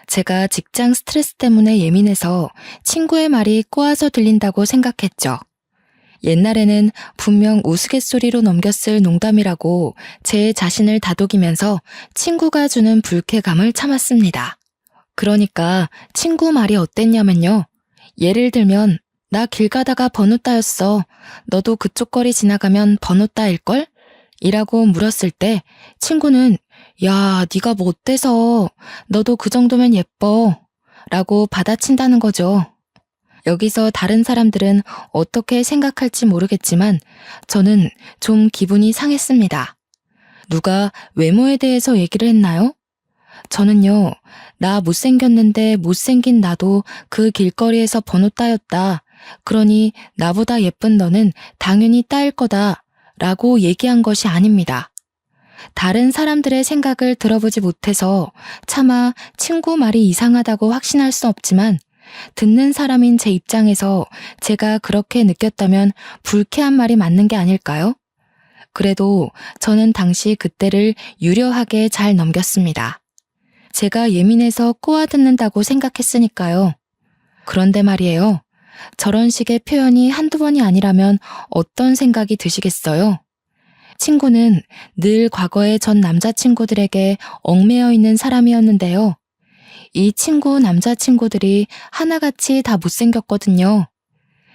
제가 직장 스트레스 때문에 예민해서 친구의 말이 꼬아서 들린다고 생각했죠. 옛날에는 분명 우스갯소리로 넘겼을 농담이라고 제 자신을 다독이면서 친구가 주는 불쾌감을 참았습니다. 그러니까 친구 말이 어땠냐면요. 예를 들면 나 길 가다가 번호 따였어. 너도 그쪽 거리 지나가면 번호 따일걸? 이라고 물었을 때 친구는 야, 네가 뭐 어때서 너도 그 정도면 예뻐 라고 받아친다는 거죠. 여기서 다른 사람들은 어떻게 생각할지 모르겠지만 저는 좀 기분이 상했습니다. 누가 외모에 대해서 얘기를 했나요? 저는요, 나 못생겼는데 못생긴 나도 그 길거리에서 번호 따였다. 그러니 나보다 예쁜 너는 당연히 따일 거다. 라고 얘기한 것이 아닙니다. 다른 사람들의 생각을 들어보지 못해서 차마 친구 말이 이상하다고 확신할 수 없지만 듣는 사람인 제 입장에서 제가 그렇게 느꼈다면 불쾌한 말이 맞는 게 아닐까요? 그래도 저는 당시 그때를 유려하게 잘 넘겼습니다. 제가 예민해서 꼬아듣는다고 생각했으니까요. 그런데 말이에요. 저런 식의 표현이 한두 번이 아니라면 어떤 생각이 드시겠어요? 친구는 늘 과거의 전 남자친구들에게 얽매여 있는 사람이었는데요. 이 친구 남자친구들이 하나같이 다 못생겼거든요.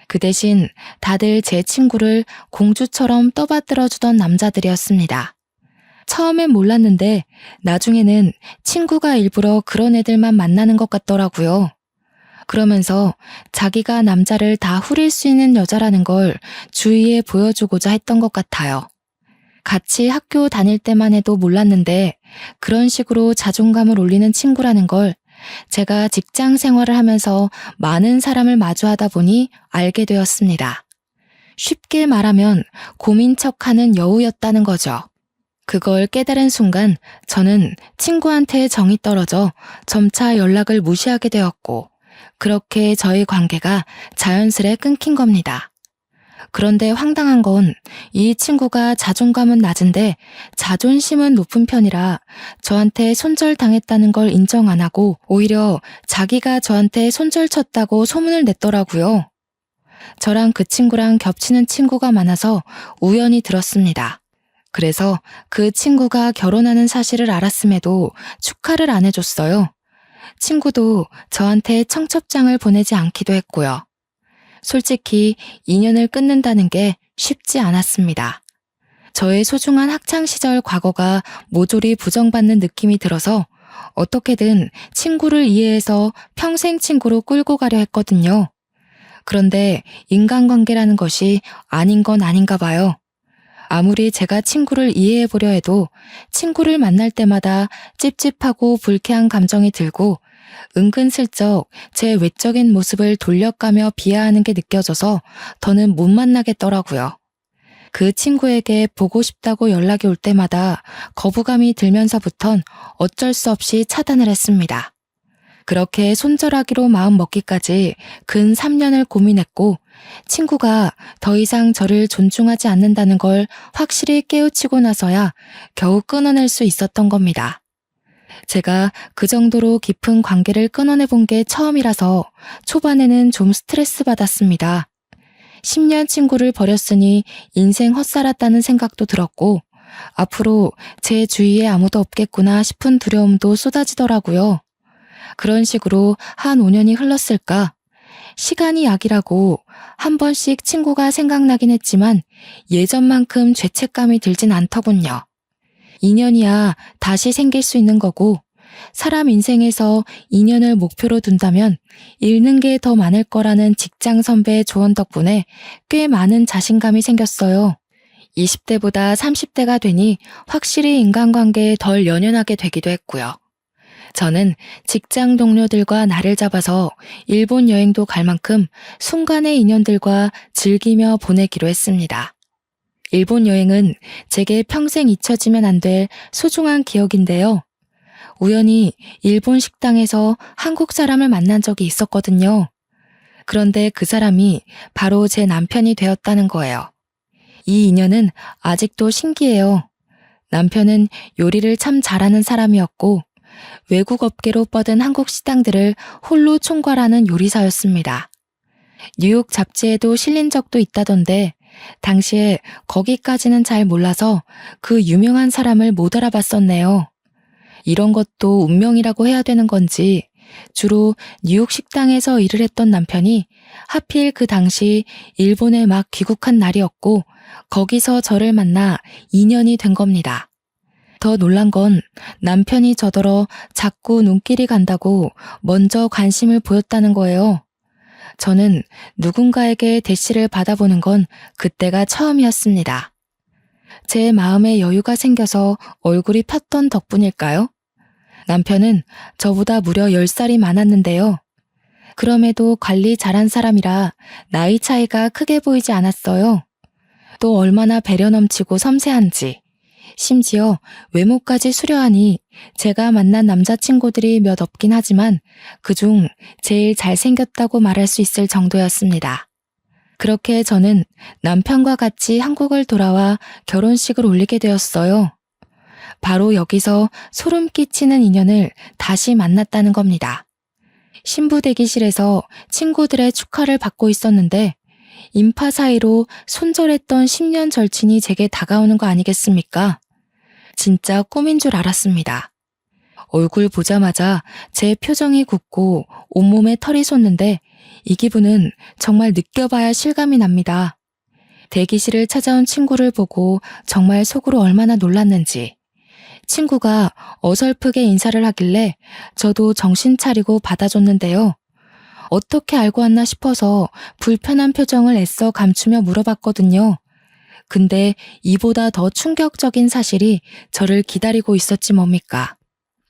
그 대신 다들 제 친구를 공주처럼 떠받들어주던 남자들이었습니다. 처음엔 몰랐는데 나중에는 친구가 일부러 그런 애들만 만나는 것 같더라고요. 그러면서 자기가 남자를 다 후릴 수 있는 여자라는 걸 주위에 보여주고자 했던 것 같아요. 같이 학교 다닐 때만 해도 몰랐는데 그런 식으로 자존감을 올리는 친구라는 걸 제가 직장 생활을 하면서 많은 사람을 마주하다 보니 알게 되었습니다. 쉽게 말하면 고민 척하는 여우였다는 거죠. 그걸 깨달은 순간 저는 친구한테 정이 떨어져 점차 연락을 무시하게 되었고 그렇게 저희 관계가 자연스레 끊긴 겁니다. 그런데 황당한 건 이 친구가 자존감은 낮은데 자존심은 높은 편이라 저한테 손절당했다는 걸 인정 안 하고 오히려 자기가 저한테 손절쳤다고 소문을 냈더라고요. 저랑 그 친구랑 겹치는 친구가 많아서 우연히 들었습니다. 그래서 그 친구가 결혼하는 사실을 알았음에도 축하를 안 해줬어요. 친구도 저한테 청첩장을 보내지 않기도 했고요. 솔직히 인연을 끊는다는 게 쉽지 않았습니다. 저의 소중한 학창시절 과거가 모조리 부정받는 느낌이 들어서 어떻게든 친구를 이해해서 평생 친구로 끌고 가려 했거든요. 그런데 인간관계라는 것이 아닌 건 아닌가 봐요. 아무리 제가 친구를 이해해보려 해도 친구를 만날 때마다 찝찝하고 불쾌한 감정이 들고 은근슬쩍 제 외적인 모습을 돌려가며 비하하는 게 느껴져서 더는 못 만나겠더라고요. 그 친구에게 보고 싶다고 연락이 올 때마다 거부감이 들면서부턴 어쩔 수 없이 차단을 했습니다. 그렇게 손절하기로 마음먹기까지 근 3년을 고민했고 친구가 더 이상 저를 존중하지 않는다는 걸 확실히 깨우치고 나서야 겨우 끊어낼 수 있었던 겁니다. 제가 그 정도로 깊은 관계를 끊어내본 게 처음이라서 초반에는 좀 스트레스 받았습니다. 10년 친구를 버렸으니 인생 헛살았다는 생각도 들었고 앞으로 제 주위에 아무도 없겠구나 싶은 두려움도 쏟아지더라고요. 그런 식으로 한 5년이 흘렀을까? 시간이 약이라고 한 번씩 친구가 생각나긴 했지만 예전만큼 죄책감이 들진 않더군요. 인연이야 다시 생길 수 있는 거고 사람 인생에서 인연을 목표로 둔다면 잃는 게 더 많을 거라는 직장 선배의 조언 덕분에 꽤 많은 자신감이 생겼어요. 20대보다 30대가 되니 확실히 인간관계에 덜 연연하게 되기도 했고요. 저는 직장 동료들과 날을 잡아서 일본 여행도 갈 만큼 순간의 인연들과 즐기며 보내기로 했습니다. 일본 여행은 제게 평생 잊혀지면 안 될 소중한 기억인데요. 우연히 일본 식당에서 한국 사람을 만난 적이 있었거든요. 그런데 그 사람이 바로 제 남편이 되었다는 거예요. 이 인연은 아직도 신기해요. 남편은 요리를 참 잘하는 사람이었고 외국 업계로 뻗은 한국 식당들을 홀로 총괄하는 요리사였습니다. 뉴욕 잡지에도 실린 적도 있다던데 당시에 거기까지는 잘 몰라서 그 유명한 사람을 못 알아봤었네요. 이런 것도 운명이라고 해야 되는 건지 주로 뉴욕 식당에서 일을 했던 남편이 하필 그 당시 일본에 막 귀국한 날이었고 거기서 저를 만나 인연이 된 겁니다. 더 놀란 건 남편이 저더러 자꾸 눈길이 간다고 먼저 관심을 보였다는 거예요. 저는 누군가에게 대시를 받아보는 건 그때가 처음이었습니다. 제 마음에 여유가 생겨서 얼굴이 폈던 덕분일까요? 남편은 저보다 무려 10살이 많았는데요. 그럼에도 관리 잘한 사람이라 나이 차이가 크게 보이지 않았어요. 또 얼마나 배려 넘치고 섬세한지, 심지어 외모까지 수려하니 제가 만난 남자친구들이 몇 없긴 하지만 그중 제일 잘생겼다고 말할 수 있을 정도였습니다. 그렇게 저는 남편과 같이 한국을 돌아와 결혼식을 올리게 되었어요. 바로 여기서 소름 끼치는 인연을 다시 만났다는 겁니다. 신부 대기실에서 친구들의 축하를 받고 있었는데 인파 사이로 손절했던 10년 절친이 제게 다가오는 거 아니겠습니까? 진짜 꿈인 줄 알았습니다. 얼굴 보자마자 제 표정이 굳고 온몸에 털이 솟는데 이 기분은 정말 느껴봐야 실감이 납니다. 대기실을 찾아온 친구를 보고 정말 속으로 얼마나 놀랐는지. 친구가 어설프게 인사를 하길래 저도 정신 차리고 받아줬는데요. 어떻게 알고 왔나 싶어서 불편한 표정을 애써 감추며 물어봤거든요. 근데 이보다 더 충격적인 사실이 저를 기다리고 있었지 뭡니까?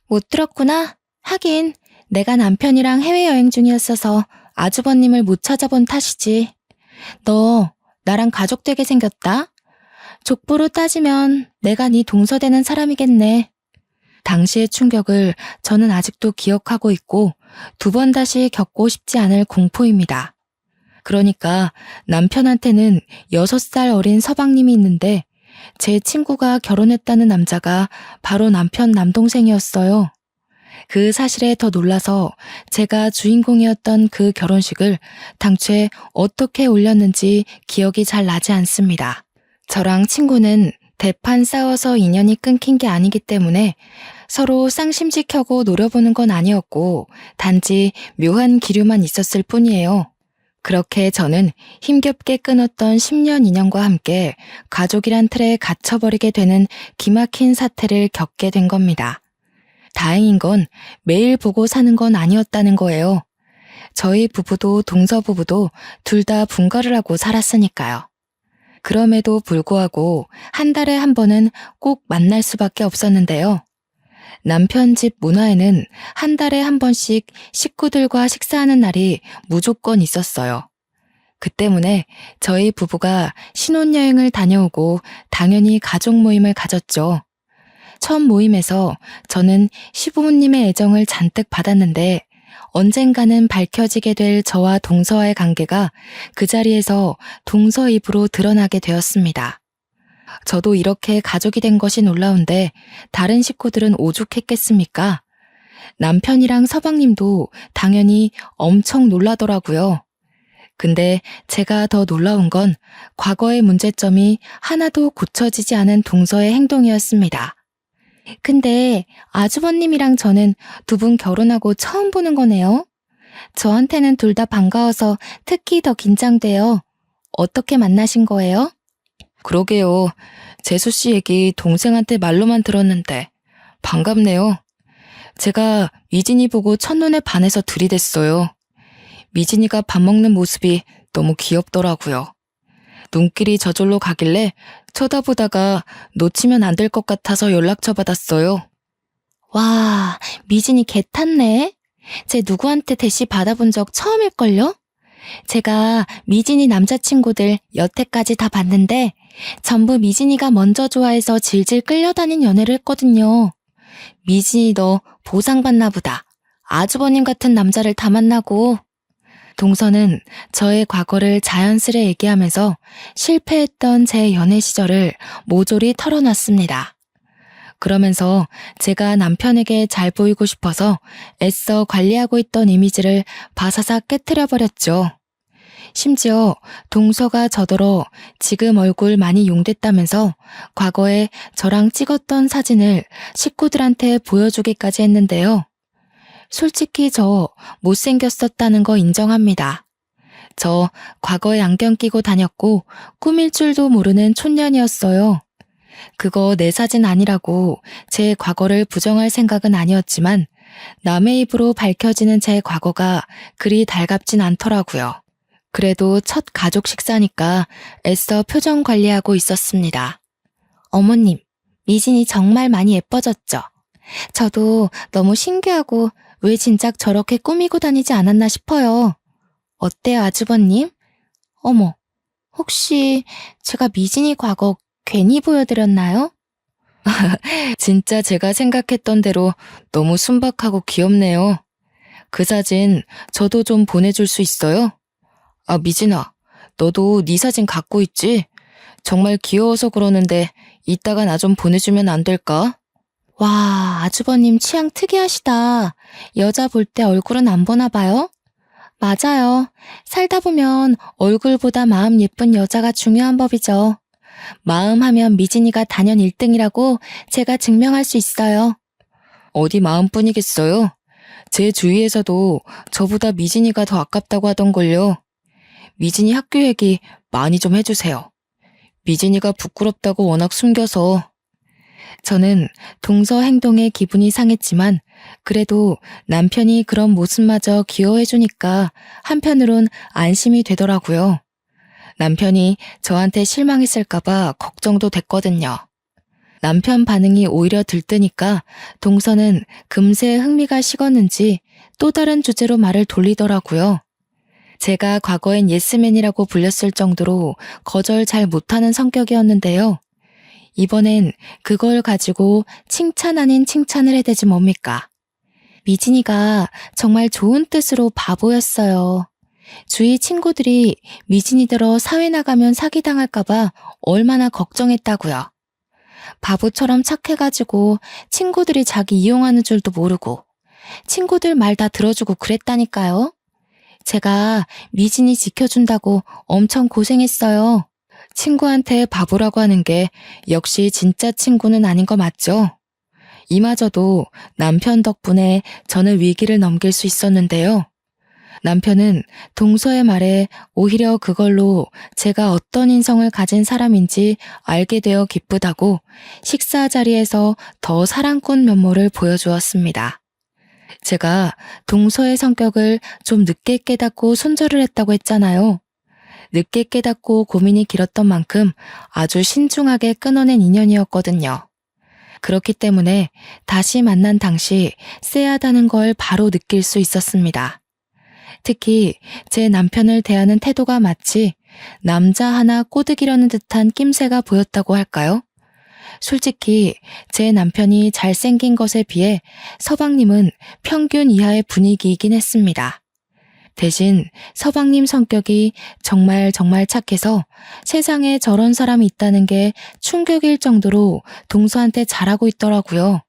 못 들었구나? 하긴 내가 남편이랑 해외여행 중이었어서 아주버님을 못 찾아본 탓이지. 너 나랑 가족 되게 생겼다? 족보로 따지면 내가 네 동서되는 사람이겠네. 당시의 충격을 저는 아직도 기억하고 있고 2번 다시 겪고 싶지 않을 공포입니다. 그러니까 남편한테는 6살 어린 서방님이 있는데 제 친구가 결혼했다는 남자가 바로 남편 남동생이었어요. 그 사실에 더 놀라서 제가 주인공이었던 그 결혼식을 당최 어떻게 올렸는지 기억이 잘 나지 않습니다. 저랑 친구는 대판 싸워서 인연이 끊긴 게 아니기 때문에 서로 쌍심지켜고 노려보는 건 아니었고 단지 묘한 기류만 있었을 뿐이에요. 그렇게 저는 힘겹게 끊었던 10년 인연과 함께 가족이란 틀에 갇혀버리게 되는 기막힌 사태를 겪게 된 겁니다. 다행인 건 매일 보고 사는 건 아니었다는 거예요. 저희 부부도 동서 부부도 둘 다 분가를 하고 살았으니까요. 그럼에도 불구하고 한 달에 한 번은 꼭 만날 수밖에 없었는데요. 남편 집 문화에는 한 달에 한 번씩 식구들과 식사하는 날이 무조건 있었어요. 그 때문에 저희 부부가 신혼여행을 다녀오고 당연히 가족 모임을 가졌죠. 첫 모임에서 저는 시부모님의 애정을 잔뜩 받았는데 언젠가는 밝혀지게 될 저와 동서와의 관계가 그 자리에서 동서 입으로 드러나게 되었습니다. 저도 이렇게 가족이 된 것이 놀라운데 다른 식구들은 오죽했겠습니까? 남편이랑 서방님도 당연히 엄청 놀라더라고요. 근데 제가 더 놀라운 건 과거의 문제점이 하나도 고쳐지지 않은 동서의 행동이었습니다. 근데 아주버님이랑 저는 2분 결혼하고 처음 보는 거네요. 저한테는 둘 다 반가워서 특히 더 긴장돼요. 어떻게 만나신 거예요? 그러게요. 재수 씨 얘기 동생한테 말로만 들었는데 반갑네요. 제가 미진이 보고 첫눈에 반해서 들이댔어요. 미진이가 밥 먹는 모습이 너무 귀엽더라고요. 눈길이 저절로 가길래 쳐다보다가 놓치면 안 될 것 같아서 연락처 받았어요. 와, 미진이 개 탔네. 쟤 누구한테 대시 받아본 적 처음일걸요? 제가 미진이 남자친구들 여태까지 다 봤는데 전부 미진이가 먼저 좋아해서 질질 끌려다닌 연애를 했거든요. 미진이 너 보상받나 보다. 아주버님 같은 남자를 다 만나고. 동서는 저의 과거를 자연스레 얘기하면서 실패했던 제 연애 시절을 모조리 털어놨습니다. 그러면서 제가 남편에게 잘 보이고 싶어서 애써 관리하고 있던 이미지를 바사삭 깨트려버렸죠. 심지어 동서가 저더러 지금 얼굴 많이 용됐다면서 과거에 저랑 찍었던 사진을 식구들한테 보여주기까지 했는데요. 솔직히 저 못생겼었다는 거 인정합니다. 저 과거에 안경 끼고 다녔고 꾸밀 줄도 모르는 촌년이었어요. 그거 내 사진 아니라고 제 과거를 부정할 생각은 아니었지만 남의 입으로 밝혀지는 제 과거가 그리 달갑진 않더라고요. 그래도 첫 가족 식사니까 애써 표정 관리하고 있었습니다. 어머님, 미진이 정말 많이 예뻐졌죠? 저도 너무 신기하고 왜 진작 저렇게 꾸미고 다니지 않았나 싶어요. 어때요, 아주버님? 어머, 혹시 제가 미진이 과거 괜히 보여드렸나요? 진짜 제가 생각했던 대로 너무 순박하고 귀엽네요. 그 사진 저도 좀 보내줄 수 있어요? 아, 미진아, 너도 네 사진 갖고 있지? 정말 귀여워서 그러는데 이따가 나 좀 보내주면 안 될까? 와, 아주버님 취향 특이하시다. 여자 볼 때 얼굴은 안 보나 봐요? 맞아요. 살다 보면 얼굴보다 마음 예쁜 여자가 중요한 법이죠. 마음 하면 미진이가 단연 1등이라고 제가 증명할 수 있어요. 어디 마음뿐이겠어요? 제 주위에서도 저보다 미진이가 더 아깝다고 하던걸요. 미진이 학교 얘기 많이 좀 해주세요. 미진이가 부끄럽다고 워낙 숨겨서. 저는 동서 행동에 기분이 상했지만 그래도 남편이 그런 모습마저 귀여워해주니까 한편으론 안심이 되더라고요. 남편이 저한테 실망했을까봐 걱정도 됐거든요. 남편 반응이 오히려 들뜨니까 동서는 금세 흥미가 식었는지 또 다른 주제로 말을 돌리더라고요. 제가 과거엔 예스맨이라고 불렸을 정도로 거절 잘 못하는 성격이었는데요. 이번엔 그걸 가지고 칭찬 아닌 칭찬을 해대지 뭡니까? 미진이가 정말 좋은 뜻으로 바보였어요. 주위 친구들이 미진이더러 사회 나가면 사기당할까봐 얼마나 걱정했다고요. 바보처럼 착해가지고 친구들이 자기 이용하는 줄도 모르고 친구들 말 다 들어주고 그랬다니까요. 제가 미진이 지켜준다고 엄청 고생했어요. 친구한테 바보라고 하는 게 역시 진짜 친구는 아닌 거 맞죠? 이마저도 남편 덕분에 저는 위기를 넘길 수 있었는데요. 남편은 동서의 말에 오히려 그걸로 제가 어떤 인성을 가진 사람인지 알게 되어 기쁘다고 식사 자리에서 더 사랑꾼 면모를 보여주었습니다. 제가 동서의 성격을 좀 늦게 깨닫고 손절을 했다고 했잖아요. 늦게 깨닫고 고민이 길었던 만큼 아주 신중하게 끊어낸 인연이었거든요. 그렇기 때문에 다시 만난 당시 쎄하다는 걸 바로 느낄 수 있었습니다. 특히 제 남편을 대하는 태도가 마치 남자 하나 꼬드기려는 듯한 낌새가 보였다고 할까요? 솔직히 제 남편이 잘생긴 것에 비해 서방님은 평균 이하의 분위기이긴 했습니다. 대신 서방님 성격이 정말 착해서 세상에 저런 사람이 있다는 게 충격일 정도로 동서한테 잘하고 있더라고요.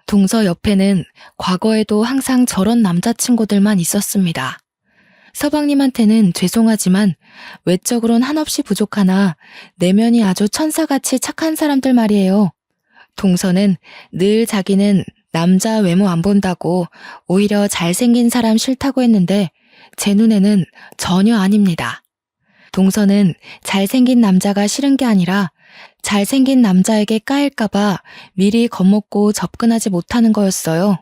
동서 옆에는 과거에도 항상 저런 남자친구들만 있었습니다. 서방님한테는 죄송하지만 외적으론 한없이 부족하나 내면이 아주 천사같이 착한 사람들 말이에요. 동서는 늘 자기는 남자 외모 안 본다고 오히려 잘생긴 사람 싫다고 했는데 제 눈에는 전혀 아닙니다. 동서는 잘생긴 남자가 싫은 게 아니라 잘생긴 남자에게 까일까봐 미리 겁먹고 접근하지 못하는 거였어요.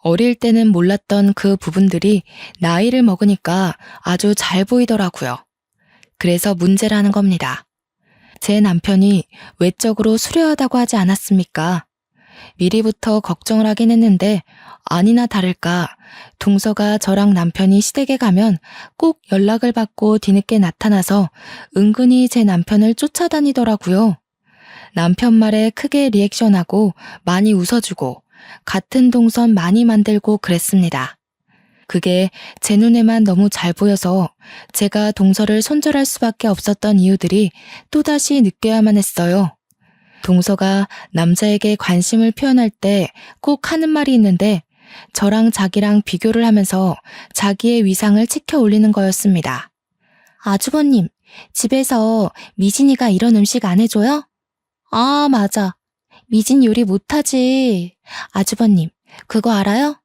어릴 때는 몰랐던 그 부분들이 나이를 먹으니까 아주 잘 보이더라고요. 그래서 문제라는 겁니다. 제 남편이 외적으로 수려하다고 하지 않았습니까? 미리부터 걱정을 하긴 했는데 아니나 다를까 동서가 저랑 남편이 시댁에 가면 꼭 연락을 받고 뒤늦게 나타나서 은근히 제 남편을 쫓아다니더라고요. 남편 말에 크게 리액션하고 많이 웃어주고 같은 동선 많이 만들고 그랬습니다. 그게 제 눈에만 너무 잘 보여서 제가 동서를 손절할 수밖에 없었던 이유들이 또다시 느껴야만 했어요. 동서가 남자에게 관심을 표현할 때 꼭 하는 말이 있는데 저랑 자기랑 비교를 하면서 자기의 위상을 치켜 올리는 거였습니다. 아주버님, 집에서 미진이가 이런 음식 안 해줘요? 아, 맞아. 미진 요리 못하지. 아주버님, 그거 알아요?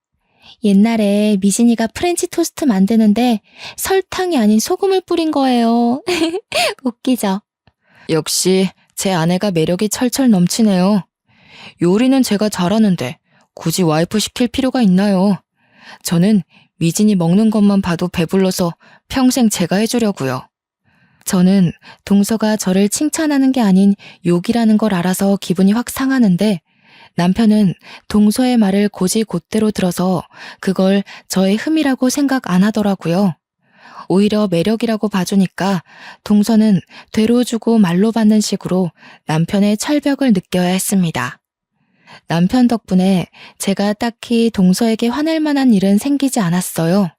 옛날에 미진이가 프렌치 토스트 만드는데 설탕이 아닌 소금을 뿌린 거예요. 웃기죠? 역시 제 아내가 매력이 철철 넘치네요. 요리는 제가 잘하는데 굳이 와이프 시킬 필요가 있나요? 저는 미진이 먹는 것만 봐도 배불러서 평생 제가 해주려고요. 저는 동서가 저를 칭찬하는 게 아닌 욕이라는 걸 알아서 기분이 확 상하는데 남편은 동서의 말을 곧이곧대로 들어서 그걸 저의 흠이라고 생각 안 하더라고요. 오히려 매력이라고 봐주니까 동서는 되로 주고 말로 받는 식으로 남편의 철벽을 느껴야 했습니다. 남편 덕분에 제가 딱히 동서에게 화낼 만한 일은 생기지 않았어요.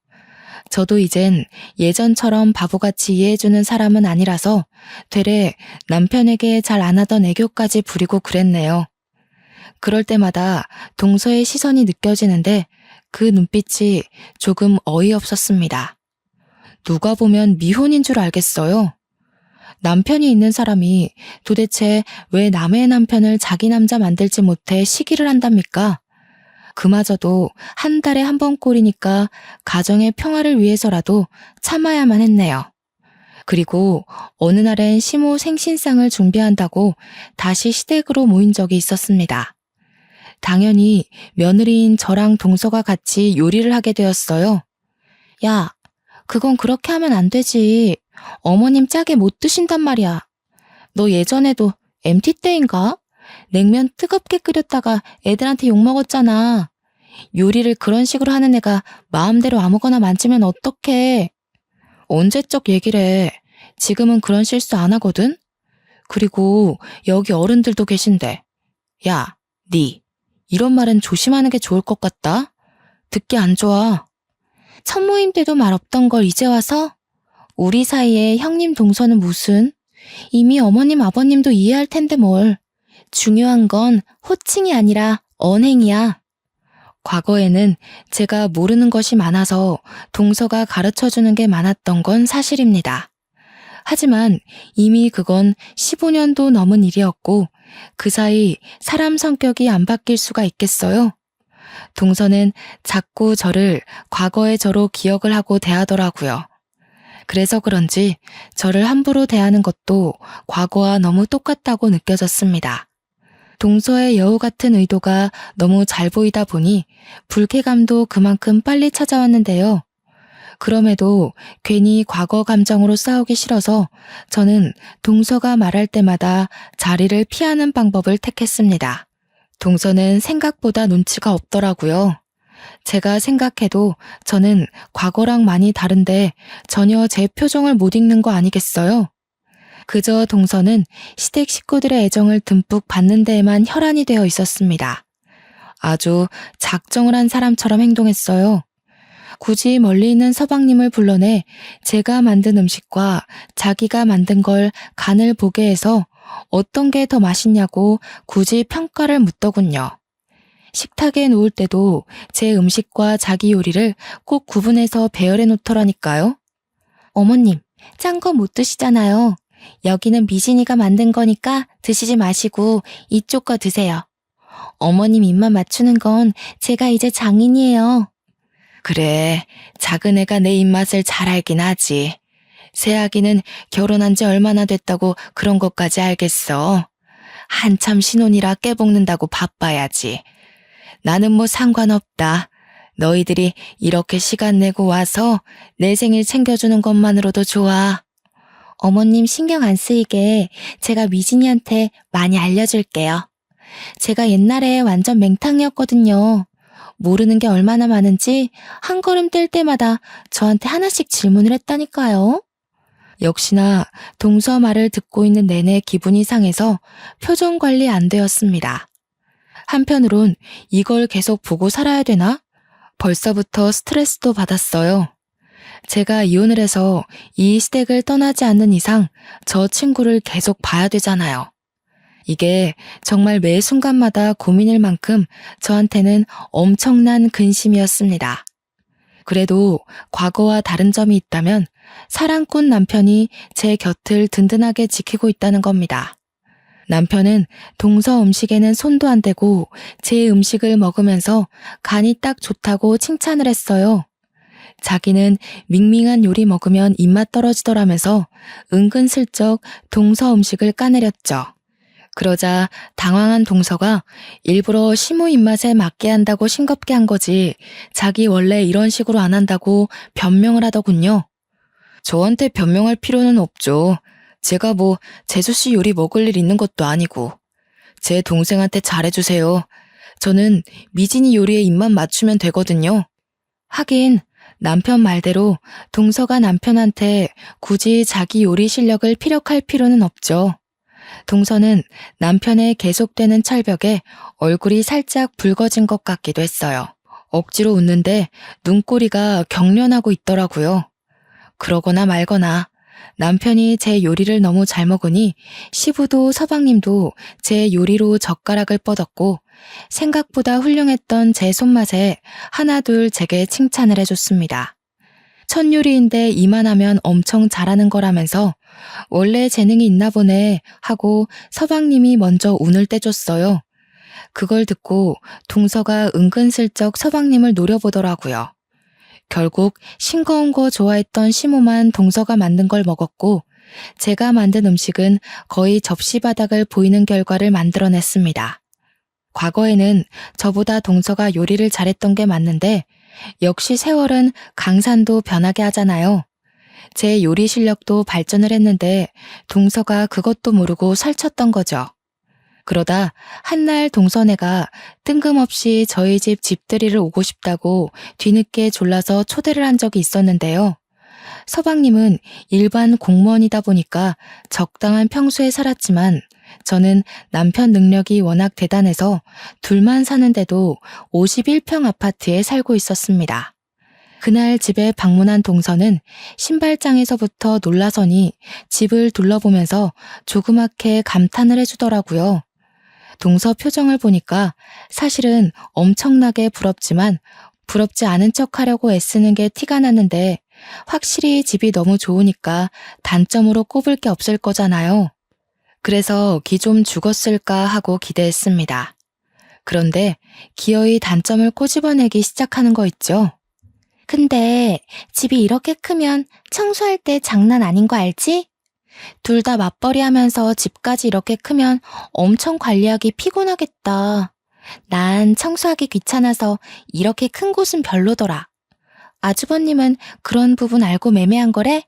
저도 이젠 예전처럼 바보같이 이해해주는 사람은 아니라서 되레 남편에게 잘 안 하던 애교까지 부리고 그랬네요. 그럴 때마다 동서의 시선이 느껴지는데 그 눈빛이 조금 어이없었습니다. 누가 보면 미혼인 줄 알겠어요. 남편이 있는 사람이 도대체 왜 남의 남편을 자기 남자 만들지 못해 시기를 한답니까? 그마저도 한 달에 한 번 꼴이니까 가정의 평화를 위해서라도 참아야만 했네요. 그리고 어느 날엔 시모 생신상을 준비한다고 다시 시댁으로 모인 적이 있었습니다. 당연히 며느리인 저랑 동서가 같이 요리를 하게 되었어요. 야, 그건 그렇게 하면 안 되지. 어머님 짜게 못 드신단 말이야. 너 예전에도 MT 때인가? 냉면 뜨겁게 끓였다가 애들한테 욕먹었잖아. 요리를 그런 식으로 하는 애가 마음대로 아무거나 만지면 어떡해. 언제적 얘기를 해. 지금은 그런 실수 안 하거든? 그리고 여기 어른들도 계신데. 야, 니 이런 말은 조심하는 게 좋을 것 같다. 듣기 안 좋아. 첫 모임 때도 말 없던 걸 이제 와서? 우리 사이에 형님 동서는 무슨? 이미 어머님 아버님도 이해할 텐데 뭘. 중요한 건 호칭이 아니라 언행이야. 과거에는 제가 모르는 것이 많아서 동서가 가르쳐주는 게 많았던 건 사실입니다. 하지만 이미 그건 15년도 넘은 일이었고 그 사이 사람 성격이 안 바뀔 수가 있겠어요? 동서는 자꾸 저를 과거의 저로 기억을 하고 대하더라고요. 그래서 그런지 저를 함부로 대하는 것도 과거와 너무 똑같다고 느껴졌습니다. 동서의 여우 같은 의도가 너무 잘 보이다 보니 불쾌감도 그만큼 빨리 찾아왔는데요. 그럼에도 괜히 과거 감정으로 싸우기 싫어서 저는 동서가 말할 때마다 자리를 피하는 방법을 택했습니다. 동서는 생각보다 눈치가 없더라고요. 제가 생각해도 저는 과거랑 많이 다른데 전혀 제 표정을 못 읽는 거 아니겠어요? 그저 동서는 시댁 식구들의 애정을 듬뿍 받는 데에만 혈안이 되어 있었습니다. 아주 작정을 한 사람처럼 행동했어요. 굳이 멀리 있는 서방님을 불러내 제가 만든 음식과 자기가 만든 걸 간을 보게 해서 어떤 게 더 맛있냐고 굳이 평가를 묻더군요. 식탁에 놓을 때도 제 음식과 자기 요리를 꼭 구분해서 배열해 놓더라니까요. 어머님, 짠 거 못 드시잖아요. 여기는 미진이가 만든 거니까 드시지 마시고 이쪽 거 드세요. 어머님 입맛 맞추는 건 제가 이제 장인이에요. 그래, 작은 애가 내 입맛을 잘 알긴 하지. 새아기는 결혼한 지 얼마나 됐다고 그런 것까지 알겠어. 한참 신혼이라 깨볶는다고 바빠야지. 나는 뭐 상관없다. 너희들이 이렇게 시간 내고 와서 내 생일 챙겨주는 것만으로도 좋아. 어머님 신경 안 쓰이게 제가 미진이한테 많이 알려줄게요. 제가 옛날에 완전 맹탕이었거든요. 모르는 게 얼마나 많은지 한 걸음 뗄 때마다 저한테 하나씩 질문을 했다니까요. 역시나 동서 말을 듣고 있는 내내 기분이 상해서 표정 관리 안 되었습니다. 한편으론 이걸 계속 보고 살아야 되나? 벌써부터 스트레스도 받았어요. 제가 이혼을 해서 이 시댁을 떠나지 않는 이상 저 친구를 계속 봐야 되잖아요. 이게 정말 매 순간마다 고민일 만큼 저한테는 엄청난 근심이었습니다. 그래도 과거와 다른 점이 있다면 사랑꾼 남편이 제 곁을 든든하게 지키고 있다는 겁니다. 남편은 동서 음식에는 손도 안 대고 제 음식을 먹으면서 간이 딱 좋다고 칭찬을 했어요. 자기는 밍밍한 요리 먹으면 입맛 떨어지더라면서 은근슬쩍 동서 음식을 까내렸죠. 그러자 당황한 동서가 일부러 시모 입맛에 맞게 한다고 싱겁게 한 거지 자기 원래 이런 식으로 안 한다고 변명을 하더군요. 저한테 변명할 필요는 없죠. 제가 뭐 재수씨 요리 먹을 일 있는 것도 아니고. 제 동생한테 잘해주세요. 저는 미진이 요리에 입만 맞추면 되거든요. 하긴 남편 말대로 동서가 남편한테 굳이 자기 요리 실력을 피력할 필요는 없죠. 동서는 남편의 계속되는 철벽에 얼굴이 살짝 붉어진 것 같기도 했어요. 억지로 웃는데 눈꼬리가 경련하고 있더라고요. 그러거나 말거나 남편이 제 요리를 너무 잘 먹으니 시부도 서방님도 제 요리로 젓가락을 뻗었고 생각보다 훌륭했던 제 손맛에 하나둘 제게 칭찬을 해줬습니다. 첫 요리인데 이만하면 엄청 잘하는 거라면서 원래 재능이 있나 보네 하고 서방님이 먼저 운을 떼줬어요. 그걸 듣고 동서가 은근슬쩍 서방님을 노려보더라고요. 결국 싱거운 거 좋아했던 시모만 동서가 만든 걸 먹었고 제가 만든 음식은 거의 접시 바닥을 보이는 결과를 만들어냈습니다. 과거에는 저보다 동서가 요리를 잘했던 게 맞는데 역시 세월은 강산도 변하게 하잖아요. 제 요리 실력도 발전을 했는데 동서가 그것도 모르고 설쳤던 거죠. 그러다 한날 동서네가 뜬금없이 저희 집 집들이를 오고 싶다고 뒤늦게 졸라서 초대를 한 적이 있었는데요. 서방님은 일반 공무원이다 보니까 적당한 평수에 살았지만 저는 남편 능력이 워낙 대단해서 둘만 사는데도 51평 아파트에 살고 있었습니다. 그날 집에 방문한 동서는 신발장에서부터 놀라서니 집을 둘러보면서 조그맣게 감탄을 해주더라고요. 동서 표정을 보니까 사실은 엄청나게 부럽지만 부럽지 않은 척 하려고 애쓰는 게 티가 났는데 확실히 집이 너무 좋으니까 단점으로 꼽을 게 없을 거잖아요. 그래서 기 좀 죽었을까 하고 기대했습니다. 그런데 기어이 단점을 꼬집어내기 시작하는 거 있죠. 근데 집이 이렇게 크면 청소할 때 장난 아닌 거 알지? 둘 다 맞벌이 하면서 집까지 이렇게 크면 엄청 관리하기 피곤하겠다. 난 청소하기 귀찮아서 이렇게 큰 곳은 별로더라. 아주버님은 그런 부분 알고 매매한 거래?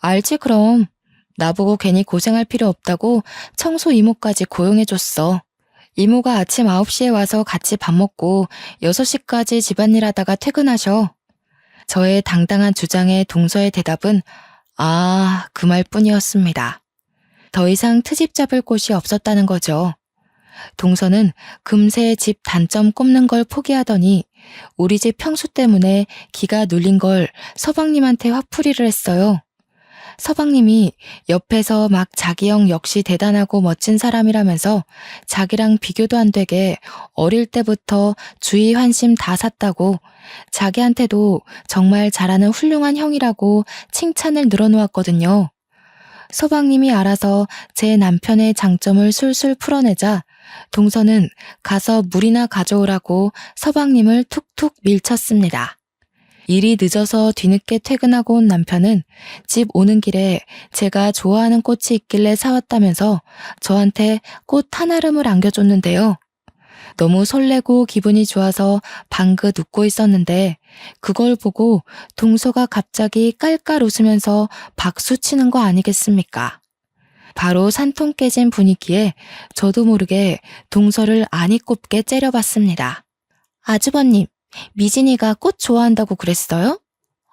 알지 그럼. 나보고 괜히 고생할 필요 없다고 청소 이모까지 고용해줬어. 이모가 아침 9시에 와서 같이 밥 먹고 6시까지 집안일 하다가 퇴근하셔. 저의 당당한 주장에 동서의 대답은 그 말뿐이었습니다. 더 이상 트집 잡을 곳이 없었다는 거죠. 동서는 금세 집 단점 꼽는 걸 포기하더니 우리 집 평수 때문에 기가 눌린 걸 서방님한테 화풀이를 했어요. 서방님이 옆에서 막 자기 형 역시 대단하고 멋진 사람이라면서 자기랑 비교도 안 되게 어릴 때부터 주의 환심 다 샀다고 자기한테도 정말 잘하는 훌륭한 형이라고 칭찬을 늘어놓았거든요. 서방님이 알아서 제 남편의 장점을 술술 풀어내자 동서는 가서 물이나 가져오라고 서방님을 툭툭 밀쳤습니다. 일이 늦어서 뒤늦게 퇴근하고 온 남편은 집 오는 길에 제가 좋아하는 꽃이 있길래 사왔다면서 저한테 꽃 한 알음을 안겨줬는데요. 너무 설레고 기분이 좋아서 방긋 웃고 있었는데 그걸 보고 동서가 갑자기 깔깔 웃으면서 박수 치는 거 아니겠습니까? 바로 산통 깨진 분위기에 저도 모르게 동서를 아니 꼽게 째려봤습니다. 아주버님, 미진이가 꽃 좋아한다고 그랬어요?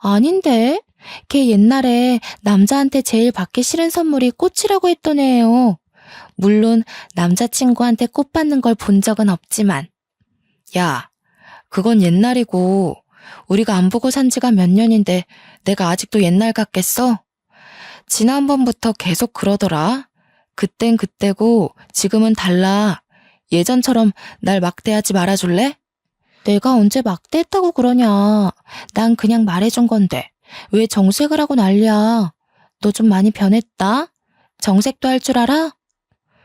아닌데. 걔 옛날에 남자한테 제일 받기 싫은 선물이 꽃이라고 했던 애예요. 물론 남자친구한테 꽃 받는 걸 본 적은 없지만. 야, 그건 옛날이고 우리가 안 보고 산 지가 몇 년인데 내가 아직도 옛날 같겠어? 지난번부터 계속 그러더라. 그땐 그때고 지금은 달라. 예전처럼 날 막대하지 말아줄래? 내가 언제 막대했다고 그러냐. 난 그냥 말해준 건데 왜 정색을 하고 난리야. 너 좀 많이 변했다. 정색도 할 줄 알아?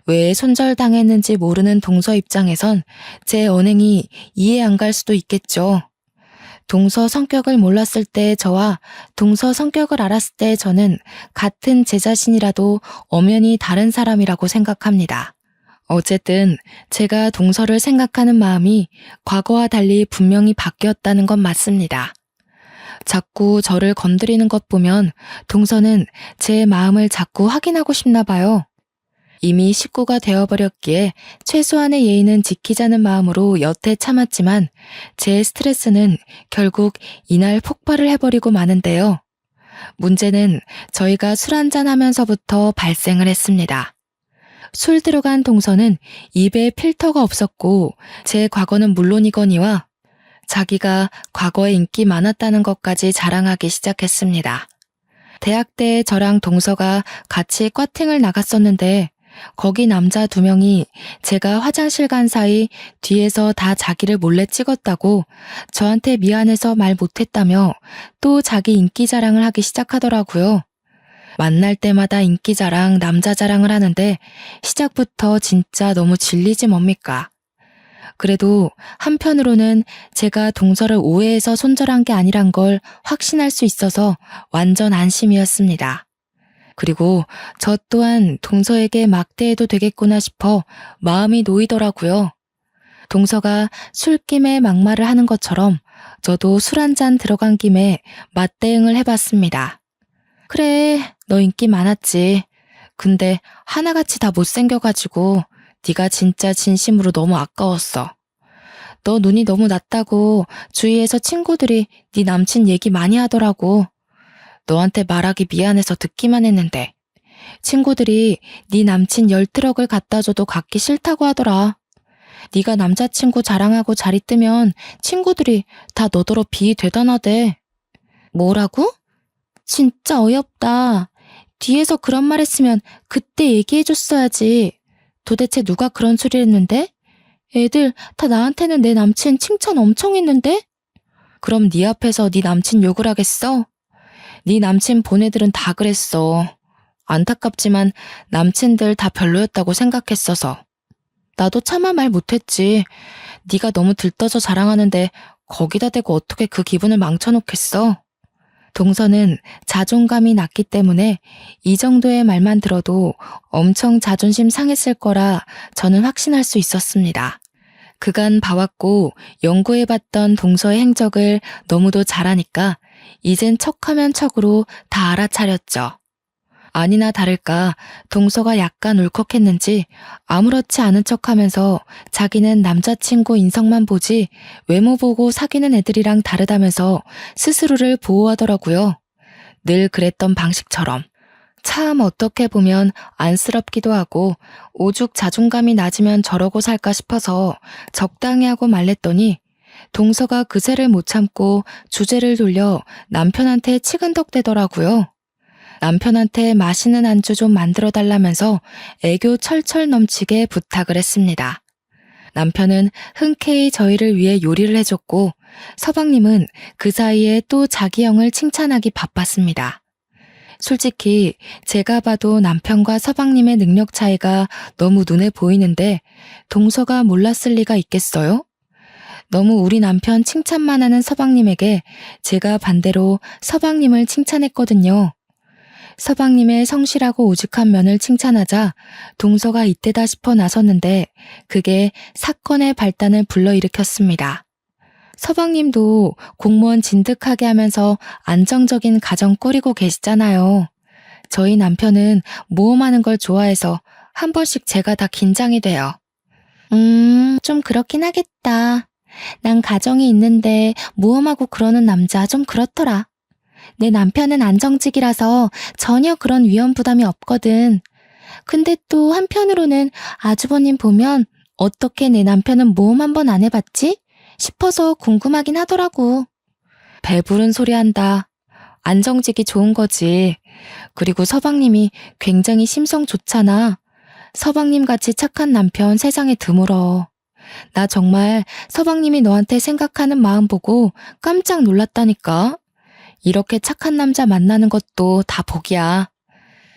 왜 손절당했는지 모르는 동서 입장에선 제 언행이 이해 안 갈 수도 있겠죠. 동서 성격을 몰랐을 때 저와 동서 성격을 알았을 때 저는 같은 제 자신이라도 엄연히 다른 사람이라고 생각합니다. 어쨌든 제가 동서를 생각하는 마음이 과거와 달리 분명히 바뀌었다는 건 맞습니다. 자꾸 저를 건드리는 것 보면 동서는 제 마음을 자꾸 확인하고 싶나 봐요. 이미 식구가 되어버렸기에 최소한의 예의는 지키자는 마음으로 여태 참았지만 제 스트레스는 결국 이날 폭발을 해버리고 마는데요. 문제는 저희가 술 한잔 하면서부터 발생을 했습니다. 술 들어간 동서는 입에 필터가 없었고 제 과거는 물론이거니와 자기가 과거에 인기 많았다는 것까지 자랑하기 시작했습니다. 대학 때 저랑 동서가 같이 꽈팅을 나갔었는데 거기 남자 2명이 제가 화장실 간 사이 뒤에서 다 자기를 몰래 찍었다고 저한테 미안해서 말 못했다며 또 자기 인기 자랑을 하기 시작하더라고요. 만날 때마다 인기 자랑, 남자 자랑을 하는데 시작부터 진짜 너무 질리지 뭡니까? 그래도 한편으로는 제가 동서를 오해해서 손절한 게 아니란 걸 확신할 수 있어서 완전 안심이었습니다. 그리고 저 또한 동서에게 막대해도 되겠구나 싶어 마음이 놓이더라고요. 동서가 술김에 막말을 하는 것처럼 저도 술 한잔 들어간 김에 맞대응을 해봤습니다. 그래, 너 인기 많았지. 근데 하나같이 다 못생겨가지고 네가 진짜 진심으로 너무 아까웠어. 너 눈이 너무 낮다고 주위에서 친구들이 네 남친 얘기 많이 하더라고. 너한테 말하기 미안해서 듣기만 했는데 친구들이 네 남친 10트럭을 갖다 줘도 갖기 싫다고 하더라. 네가 남자친구 자랑하고 자리 뜨면 친구들이 다 너더러 비대단하대. 뭐라고? 진짜 어이없다. 뒤에서 그런 말 했으면 그때 얘기해줬어야지. 도대체 누가 그런 소리를 했는데? 애들 다 나한테는 내 남친 칭찬 엄청 했는데? 그럼 네 앞에서 네 남친 욕을 하겠어? 네 남친 본 애들은 다 그랬어. 안타깝지만 남친들 다 별로였다고 생각했어서. 나도 차마 말 못했지. 네가 너무 들떠서 자랑하는데 거기다 대고 어떻게 그 기분을 망쳐놓겠어? 동서는 자존감이 낮기 때문에 이 정도의 말만 들어도 엄청 자존심 상했을 거라 저는 확신할 수 있었습니다. 그간 봐왔고 연구해봤던 동서의 행적을 너무도 잘하니까 이젠 척하면 척으로 다 알아차렸죠. 아니나 다를까 동서가 약간 울컥했는지 아무렇지 않은 척하면서 자기는 남자친구 인성만 보지 외모 보고 사귀는 애들이랑 다르다면서 스스로를 보호하더라고요. 늘 그랬던 방식처럼. 참 어떻게 보면 안쓰럽기도 하고 오죽 자존감이 낮으면 저러고 살까 싶어서 적당히 하고 말랬더니 동서가 그새를 못 참고 주제를 돌려 남편한테 치근덕대더라고요. 남편한테 맛있는 안주 좀 만들어 달라면서 애교 철철 넘치게 부탁을 했습니다. 남편은 흔쾌히 저희를 위해 요리를 해줬고 서방님은 그 사이에 또 자기 형을 칭찬하기 바빴습니다. 솔직히 제가 봐도 남편과 서방님의 능력 차이가 너무 눈에 보이는데 동서가 몰랐을 리가 있겠어요? 너무 우리 남편 칭찬만 하는 서방님에게 제가 반대로 서방님을 칭찬했거든요. 서방님의 성실하고 오직한 면을 칭찬하자 동서가 이때다 싶어 나섰는데 그게 사건의 발단을 불러일으켰습니다. 서방님도 공무원 진득하게 하면서 안정적인 가정 꾸리고 계시잖아요. 저희 남편은 모험하는 걸 좋아해서 한 번씩 제가 다 긴장이 돼요. 좀 그렇긴 하겠다. 난 가정이 있는데 모험하고 그러는 남자 좀 그렇더라. 내 남편은 안정직이라서 전혀 그런 위험 부담이 없거든. 근데 또 한편으로는 아주버님 보면 어떻게 내 남편은 모험 한번 안 해봤지? 싶어서 궁금하긴 하더라고. 배부른 소리 한다. 안정직이 좋은 거지. 그리고 서방님이 굉장히 심성 좋잖아. 서방님같이 착한 남편 세상에 드물어. 나 정말 서방님이 너한테 생각하는 마음 보고 깜짝 놀랐다니까. 이렇게 착한 남자 만나는 것도 다 복이야.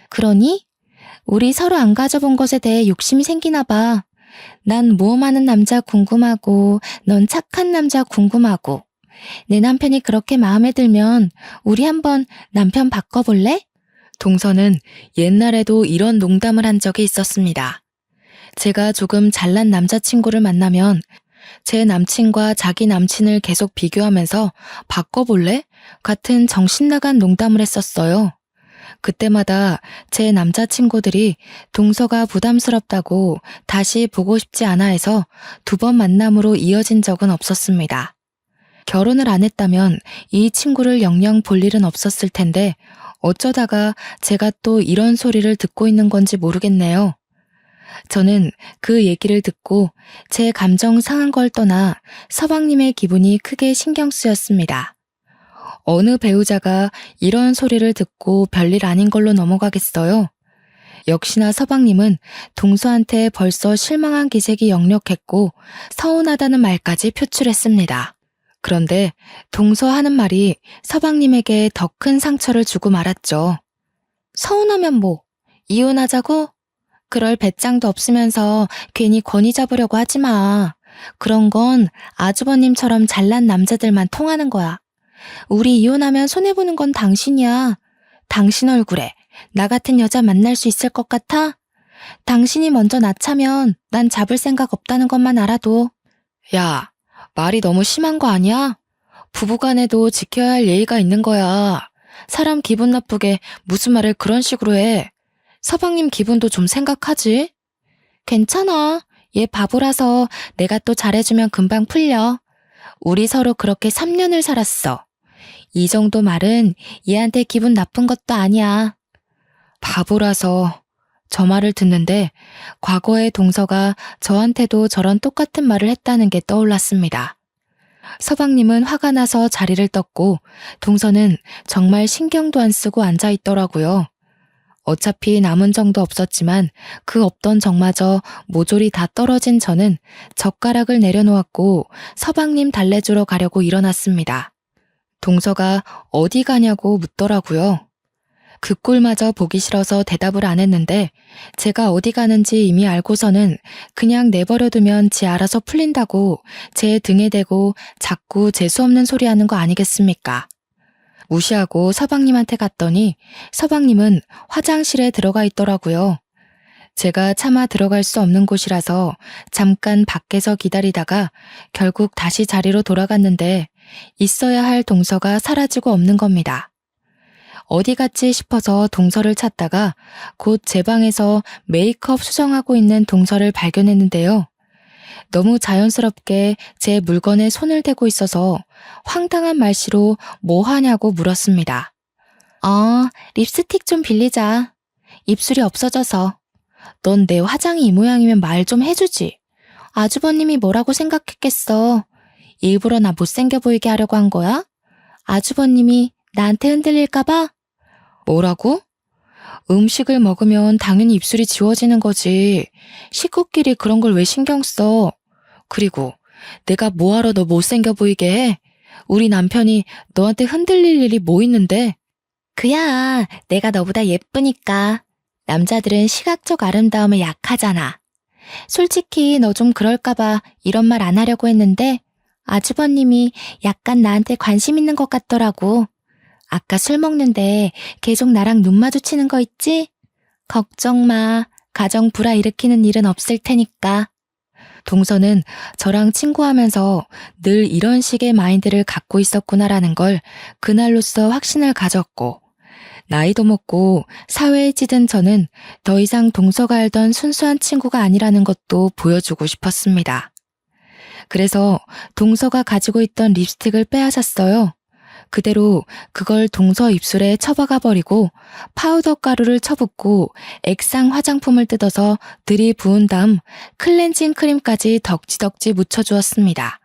그러니? 우리 서로 안 가져본 것에 대해 욕심이 생기나 봐. 난 모험하는 남자 궁금하고 넌 착한 남자 궁금하고. 내 남편이 그렇게 마음에 들면 우리 한번 남편 바꿔볼래? 동서는 옛날에도 이런 농담을 한 적이 있었습니다. 제가 조금 잘난 남자친구를 만나면 제 남친과 자기 남친을 계속 비교하면서 바꿔볼래? 같은 정신나간 농담을 했었어요. 그때마다 제 남자친구들이 동서가 부담스럽다고 다시 보고 싶지 않아 해서 2번 만남으로 이어진 적은 없었습니다. 결혼을 안 했다면 이 친구를 영영 볼 일은 없었을 텐데 어쩌다가 제가 또 이런 소리를 듣고 있는 건지 모르겠네요. 저는 그 얘기를 듣고 제 감정 상한 걸 떠나 서방님의 기분이 크게 신경 쓰였습니다. 어느 배우자가 이런 소리를 듣고 별일 아닌 걸로 넘어가겠어요? 역시나 서방님은 동서한테 벌써 실망한 기색이 역력했고 서운하다는 말까지 표출했습니다. 그런데 동서 하는 말이 서방님에게 더 큰 상처를 주고 말았죠. 서운하면 뭐, 이혼하자고? 그럴 배짱도 없으면서 괜히 권위 잡으려고 하지 마. 그런 건 아주버님처럼 잘난 남자들만 통하는 거야. 우리 이혼하면 손해보는 건 당신이야. 당신 얼굴에 나 같은 여자 만날 수 있을 것 같아? 당신이 먼저 낳자면 난 잡을 생각 없다는 것만 알아도. 야, 말이 너무 심한 거 아니야? 부부간에도 지켜야 할 예의가 있는 거야. 사람 기분 나쁘게 무슨 말을 그런 식으로 해. 서방님 기분도 좀 생각하지? 괜찮아. 얘 바보라서 내가 또 잘해주면 금방 풀려. 우리 서로 그렇게 3년을 살았어. 이 정도 말은 얘한테 기분 나쁜 것도 아니야. 바보라서. 저 말을 듣는데 과거의 동서가 저한테도 저런 똑같은 말을 했다는 게 떠올랐습니다. 서방님은 화가 나서 자리를 떴고 동서는 정말 신경도 안 쓰고 앉아 있더라고요. 어차피 남은 정도 없었지만 그 없던 정마저 모조리 다 떨어진 저는 젓가락을 내려놓았고 서방님 달래주러 가려고 일어났습니다. 동서가 어디 가냐고 묻더라고요. 그 꼴마저 보기 싫어서 대답을 안 했는데 제가 어디 가는지 이미 알고서는 그냥 내버려두면 지 알아서 풀린다고 제 등에 대고 자꾸 재수없는 소리 하는 거 아니겠습니까? 무시하고 서방님한테 갔더니 서방님은 화장실에 들어가 있더라고요. 제가 차마 들어갈 수 없는 곳이라서 잠깐 밖에서 기다리다가 결국 다시 자리로 돌아갔는데 있어야 할 동서가 사라지고 없는 겁니다. 어디 갔지 싶어서 동서를 찾다가 곧 제 방에서 메이크업 수정하고 있는 동서를 발견했는데요. 너무 자연스럽게 제 물건에 손을 대고 있어서 황당한 말씨로 뭐 하냐고 물었습니다. 립스틱 좀 빌리자. 입술이 없어져서. 넌 내 화장이 이 모양이면 말 좀 해주지. 아주버님이 뭐라고 생각했겠어. 일부러 나 못생겨 보이게 하려고 한 거야? 아주버님이 나한테 흔들릴까봐? 뭐라고? 음식을 먹으면 당연히 입술이 지워지는 거지. 식구끼리 그런 걸 왜 신경 써? 그리고 내가 뭐하러 너 못생겨 보이게 해? 우리 남편이 너한테 흔들릴 일이 뭐 있는데? 그야 내가 너보다 예쁘니까. 남자들은 시각적 아름다움에 약하잖아. 솔직히 너 좀 그럴까봐 이런 말 안 하려고 했는데 아주버님이 약간 나한테 관심 있는 것 같더라고. 아까 술 먹는데 계속 나랑 눈 마주치는 거 있지? 걱정 마. 가정 불화 일으키는 일은 없을 테니까. 동서는 저랑 친구하면서 늘 이런 식의 마인드를 갖고 있었구나라는 걸 그날로써 확신을 가졌고 나이도 먹고 사회에 찌든 저는 더 이상 동서가 알던 순수한 친구가 아니라는 것도 보여주고 싶었습니다. 그래서 동서가 가지고 있던 립스틱을 빼앗았어요. 그대로 그걸 동서 입술에 쳐박아 버리고 파우더 가루를 쳐붓고 액상 화장품을 뜯어서 들이부은 다음 클렌징 크림까지 덕지덕지 묻혀주었습니다.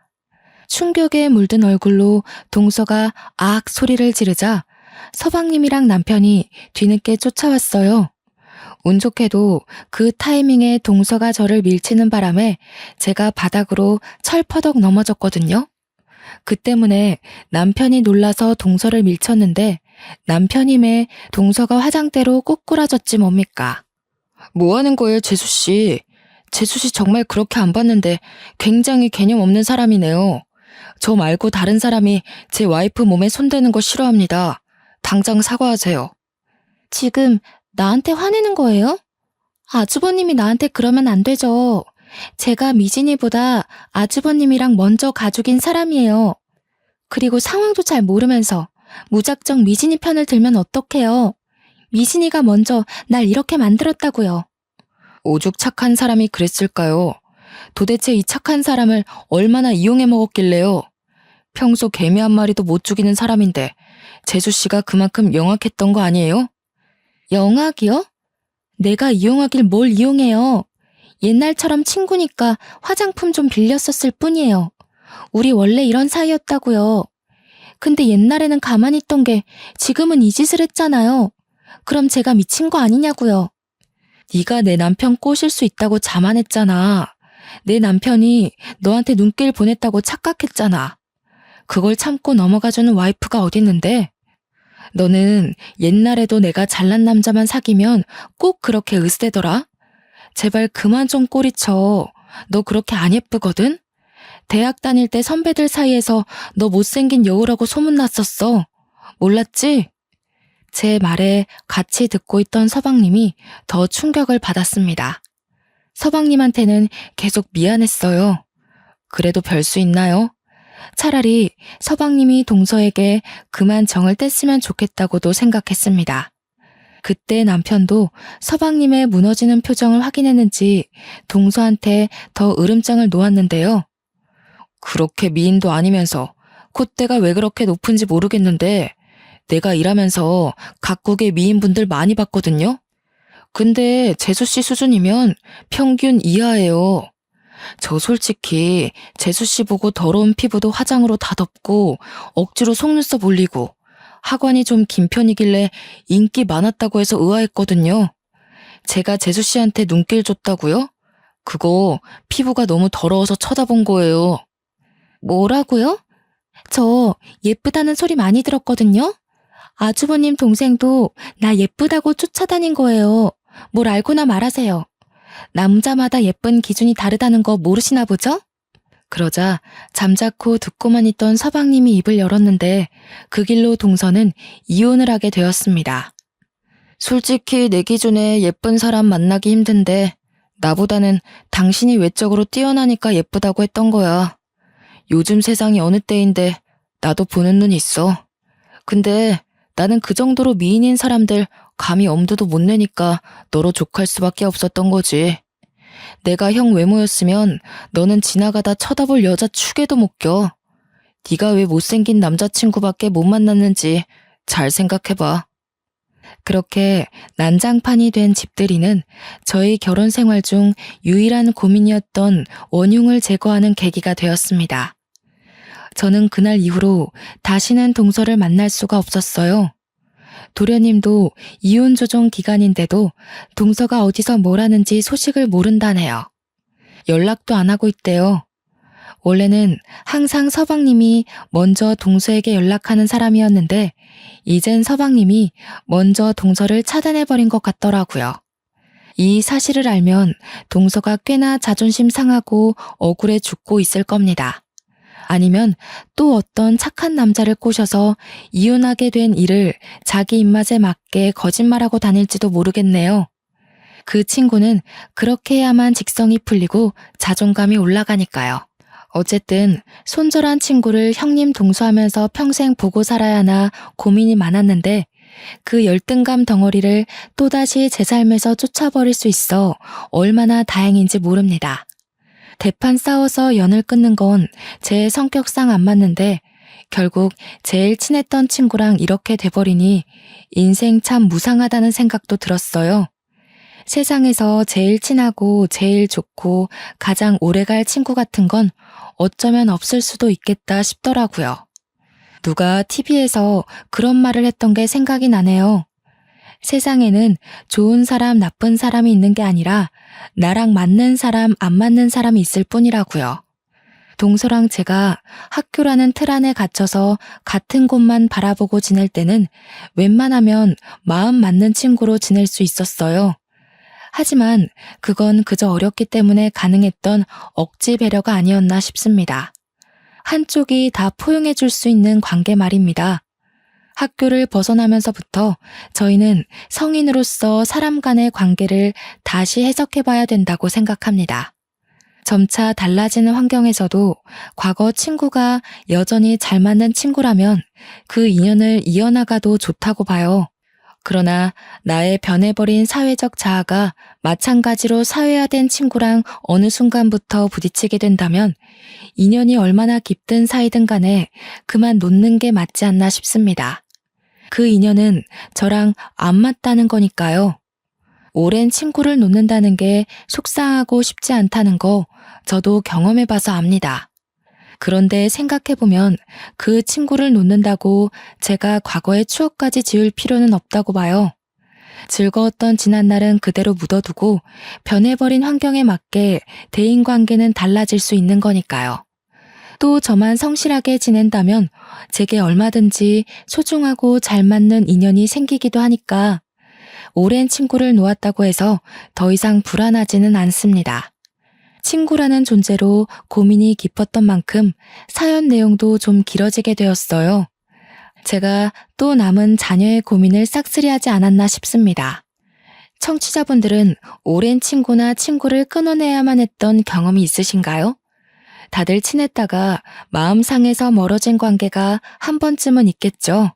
충격에 물든 얼굴로 동서가 아악 소리를 지르자 서방님이랑 남편이 뒤늦게 쫓아왔어요. 운 좋게도 그 타이밍에 동서가 저를 밀치는 바람에 제가 바닥으로 철퍼덕 넘어졌거든요. 그 때문에 남편이 놀라서 동서를 밀쳤는데 남편임에 동서가 화장대로 꼬꾸라졌지 뭡니까. 뭐 하는 거예요, 재수씨? 재수씨 정말 그렇게 안 봤는데 굉장히 개념 없는 사람이네요. 저 말고 다른 사람이 제 와이프 몸에 손대는 거 싫어합니다. 당장 사과하세요. 지금 나한테 화내는 거예요? 아주버님이 나한테 그러면 안 되죠. 제가 미진이보다 아주버님이랑 먼저 가족인 사람이에요. 그리고 상황도 잘 모르면서 무작정 미진이 편을 들면 어떡해요. 미신이가 먼저 날 이렇게 만들었다고요. 오죽 착한 사람이 그랬을까요? 도대체 이 착한 사람을 얼마나 이용해 먹었길래요? 평소 개미 한 마리도 못 죽이는 사람인데 재수씨가 그만큼 영악했던 거 아니에요? 영악이요? 내가 이용하길 뭘 이용해요. 옛날처럼 친구니까 화장품 좀 빌렸었을 뿐이에요. 우리 원래 이런 사이였다고요. 근데 옛날에는 가만히 있던 게 지금은 이 짓을 했잖아요. 그럼 제가 미친 거 아니냐고요. 네가 내 남편 꼬실 수 있다고 자만했잖아. 내 남편이 너한테 눈길 보냈다고 착각했잖아. 그걸 참고 넘어가주는 와이프가 어딨는데? 너는 옛날에도 내가 잘난 남자만 사귀면 꼭 그렇게 으스대더라? 제발 그만 좀 꼬리쳐. 너 그렇게 안 예쁘거든? 대학 다닐 때 선배들 사이에서 너 못생긴 여우라고 소문났었어. 몰랐지? 제 말에 같이 듣고 있던 서방님이 더 충격을 받았습니다. 서방님한테는 계속 미안했어요. 그래도 별 수 있나요? 차라리 서방님이 동서에게 그만 정을 뗐으면 좋겠다고도 생각했습니다. 그때 남편도 서방님의 무너지는 표정을 확인했는지 동서한테 더 으름장을 놓았는데요. 그렇게 미인도 아니면서 콧대가 왜 그렇게 높은지 모르겠는데 내가 일하면서 각국의 미인분들 많이 봤거든요. 근데 재수씨 수준이면 평균 이하예요. 저 솔직히 재수씨 보고 더러운 피부도 화장으로 다 덮고 억지로 속눈썹 올리고 하관이 좀 긴 편이길래 인기 많았다고 해서 의아했거든요. 제가 재수씨한테 눈길 줬다고요? 그거 피부가 너무 더러워서 쳐다본 거예요. 뭐라고요? 저 예쁘다는 소리 많이 들었거든요. 아주버님 동생도 나 예쁘다고 쫓아다닌 거예요. 뭘 알고나 말하세요. 남자마다 예쁜 기준이 다르다는 거 모르시나 보죠? 그러자 잠자코 듣고만 있던 서방님이 입을 열었는데 그 길로 동서는 이혼을 하게 되었습니다. 솔직히 내 기준에 예쁜 사람 만나기 힘든데 나보다는 당신이 외적으로 뛰어나니까 예쁘다고 했던 거야. 요즘 세상이 어느 때인데 나도 보는 눈 있어. 근데 나는 그 정도로 미인인 사람들 감히 엄두도 못 내니까 너로 족할 수밖에 없었던 거지. 내가 형 외모였으면 너는 지나가다 쳐다볼 여자 축에도 못 껴. 네가 왜 못생긴 남자친구밖에 못 만났는지 잘 생각해봐. 그렇게 난장판이 된 집들이는 저희 결혼 생활 중 유일한 고민이었던 원흉을 제거하는 계기가 되었습니다. 저는 그날 이후로 다시는 동서를 만날 수가 없었어요. 도련님도 이혼 조정 기간인데도 동서가 어디서 뭘 하는지 소식을 모른다네요. 연락도 안 하고 있대요. 원래는 항상 서방님이 먼저 동서에게 연락하는 사람이었는데 이젠 서방님이 먼저 동서를 차단해버린 것 같더라고요. 이 사실을 알면 동서가 꽤나 자존심 상하고 억울해 죽고 있을 겁니다. 아니면 또 어떤 착한 남자를 꼬셔서 이혼하게 된 일을 자기 입맛에 맞게 거짓말하고 다닐지도 모르겠네요. 그 친구는 그렇게 해야만 직성이 풀리고 자존감이 올라가니까요. 어쨌든 손절한 친구를 형님 동서하면서 평생 보고 살아야 하나 고민이 많았는데 그 열등감 덩어리를 또다시 제 삶에서 쫓아버릴 수 있어 얼마나 다행인지 모릅니다. 대판 싸워서 연을 끊는 건 제 성격상 안 맞는데 결국 제일 친했던 친구랑 이렇게 돼버리니 인생 참 무상하다는 생각도 들었어요. 세상에서 제일 친하고 제일 좋고 가장 오래갈 친구 같은 건 어쩌면 없을 수도 있겠다 싶더라고요. 누가 TV에서 그런 말을 했던 게 생각이 나네요. 세상에는 좋은 사람, 나쁜 사람이 있는 게 아니라 나랑 맞는 사람, 안 맞는 사람이 있을 뿐이라고요. 동서랑 제가 학교라는 틀 안에 갇혀서 같은 곳만 바라보고 지낼 때는 웬만하면 마음 맞는 친구로 지낼 수 있었어요. 하지만 그건 그저 어렸기 때문에 가능했던 억지 배려가 아니었나 싶습니다. 한쪽이 다 포용해 줄 수 있는 관계 말입니다. 학교를 벗어나면서부터 저희는 성인으로서 사람 간의 관계를 다시 해석해봐야 된다고 생각합니다. 점차 달라지는 환경에서도 과거 친구가 여전히 잘 맞는 친구라면 그 인연을 이어나가도 좋다고 봐요. 그러나 나의 변해버린 사회적 자아가 마찬가지로 사회화된 친구랑 어느 순간부터 부딪히게 된다면 인연이 얼마나 깊든 사이든 간에 그만 놓는 게 맞지 않나 싶습니다. 그 인연은 저랑 안 맞다는 거니까요. 오랜 친구를 놓는다는 게 속상하고 쉽지 않다는 거 저도 경험해봐서 압니다. 그런데 생각해보면 그 친구를 놓는다고 제가 과거의 추억까지 지울 필요는 없다고 봐요. 즐거웠던 지난날은 그대로 묻어두고 변해버린 환경에 맞게 대인관계는 달라질 수 있는 거니까요. 또 저만 성실하게 지낸다면 제게 얼마든지 소중하고 잘 맞는 인연이 생기기도 하니까 오랜 친구를 놓았다고 해서 더 이상 불안하지는 않습니다. 친구라는 존재로 고민이 깊었던 만큼 사연 내용도 좀 길어지게 되었어요. 제가 또 남은 자녀의 고민을 싹쓸이하지 않았나 싶습니다. 청취자분들은 오랜 친구나 친구를 끊어내야만 했던 경험이 있으신가요? 다들 친했다가 마음 상해서 멀어진 관계가 한 번쯤은 있겠죠.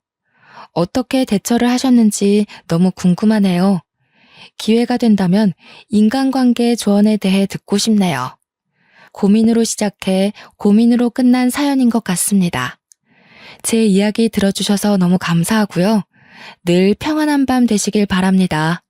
어떻게 대처를 하셨는지 너무 궁금하네요. 기회가 된다면 인간관계의 조언에 대해 듣고 싶네요. 고민으로 시작해 고민으로 끝난 사연인 것 같습니다. 제 이야기 들어주셔서 너무 감사하고요. 늘 평안한 밤 되시길 바랍니다.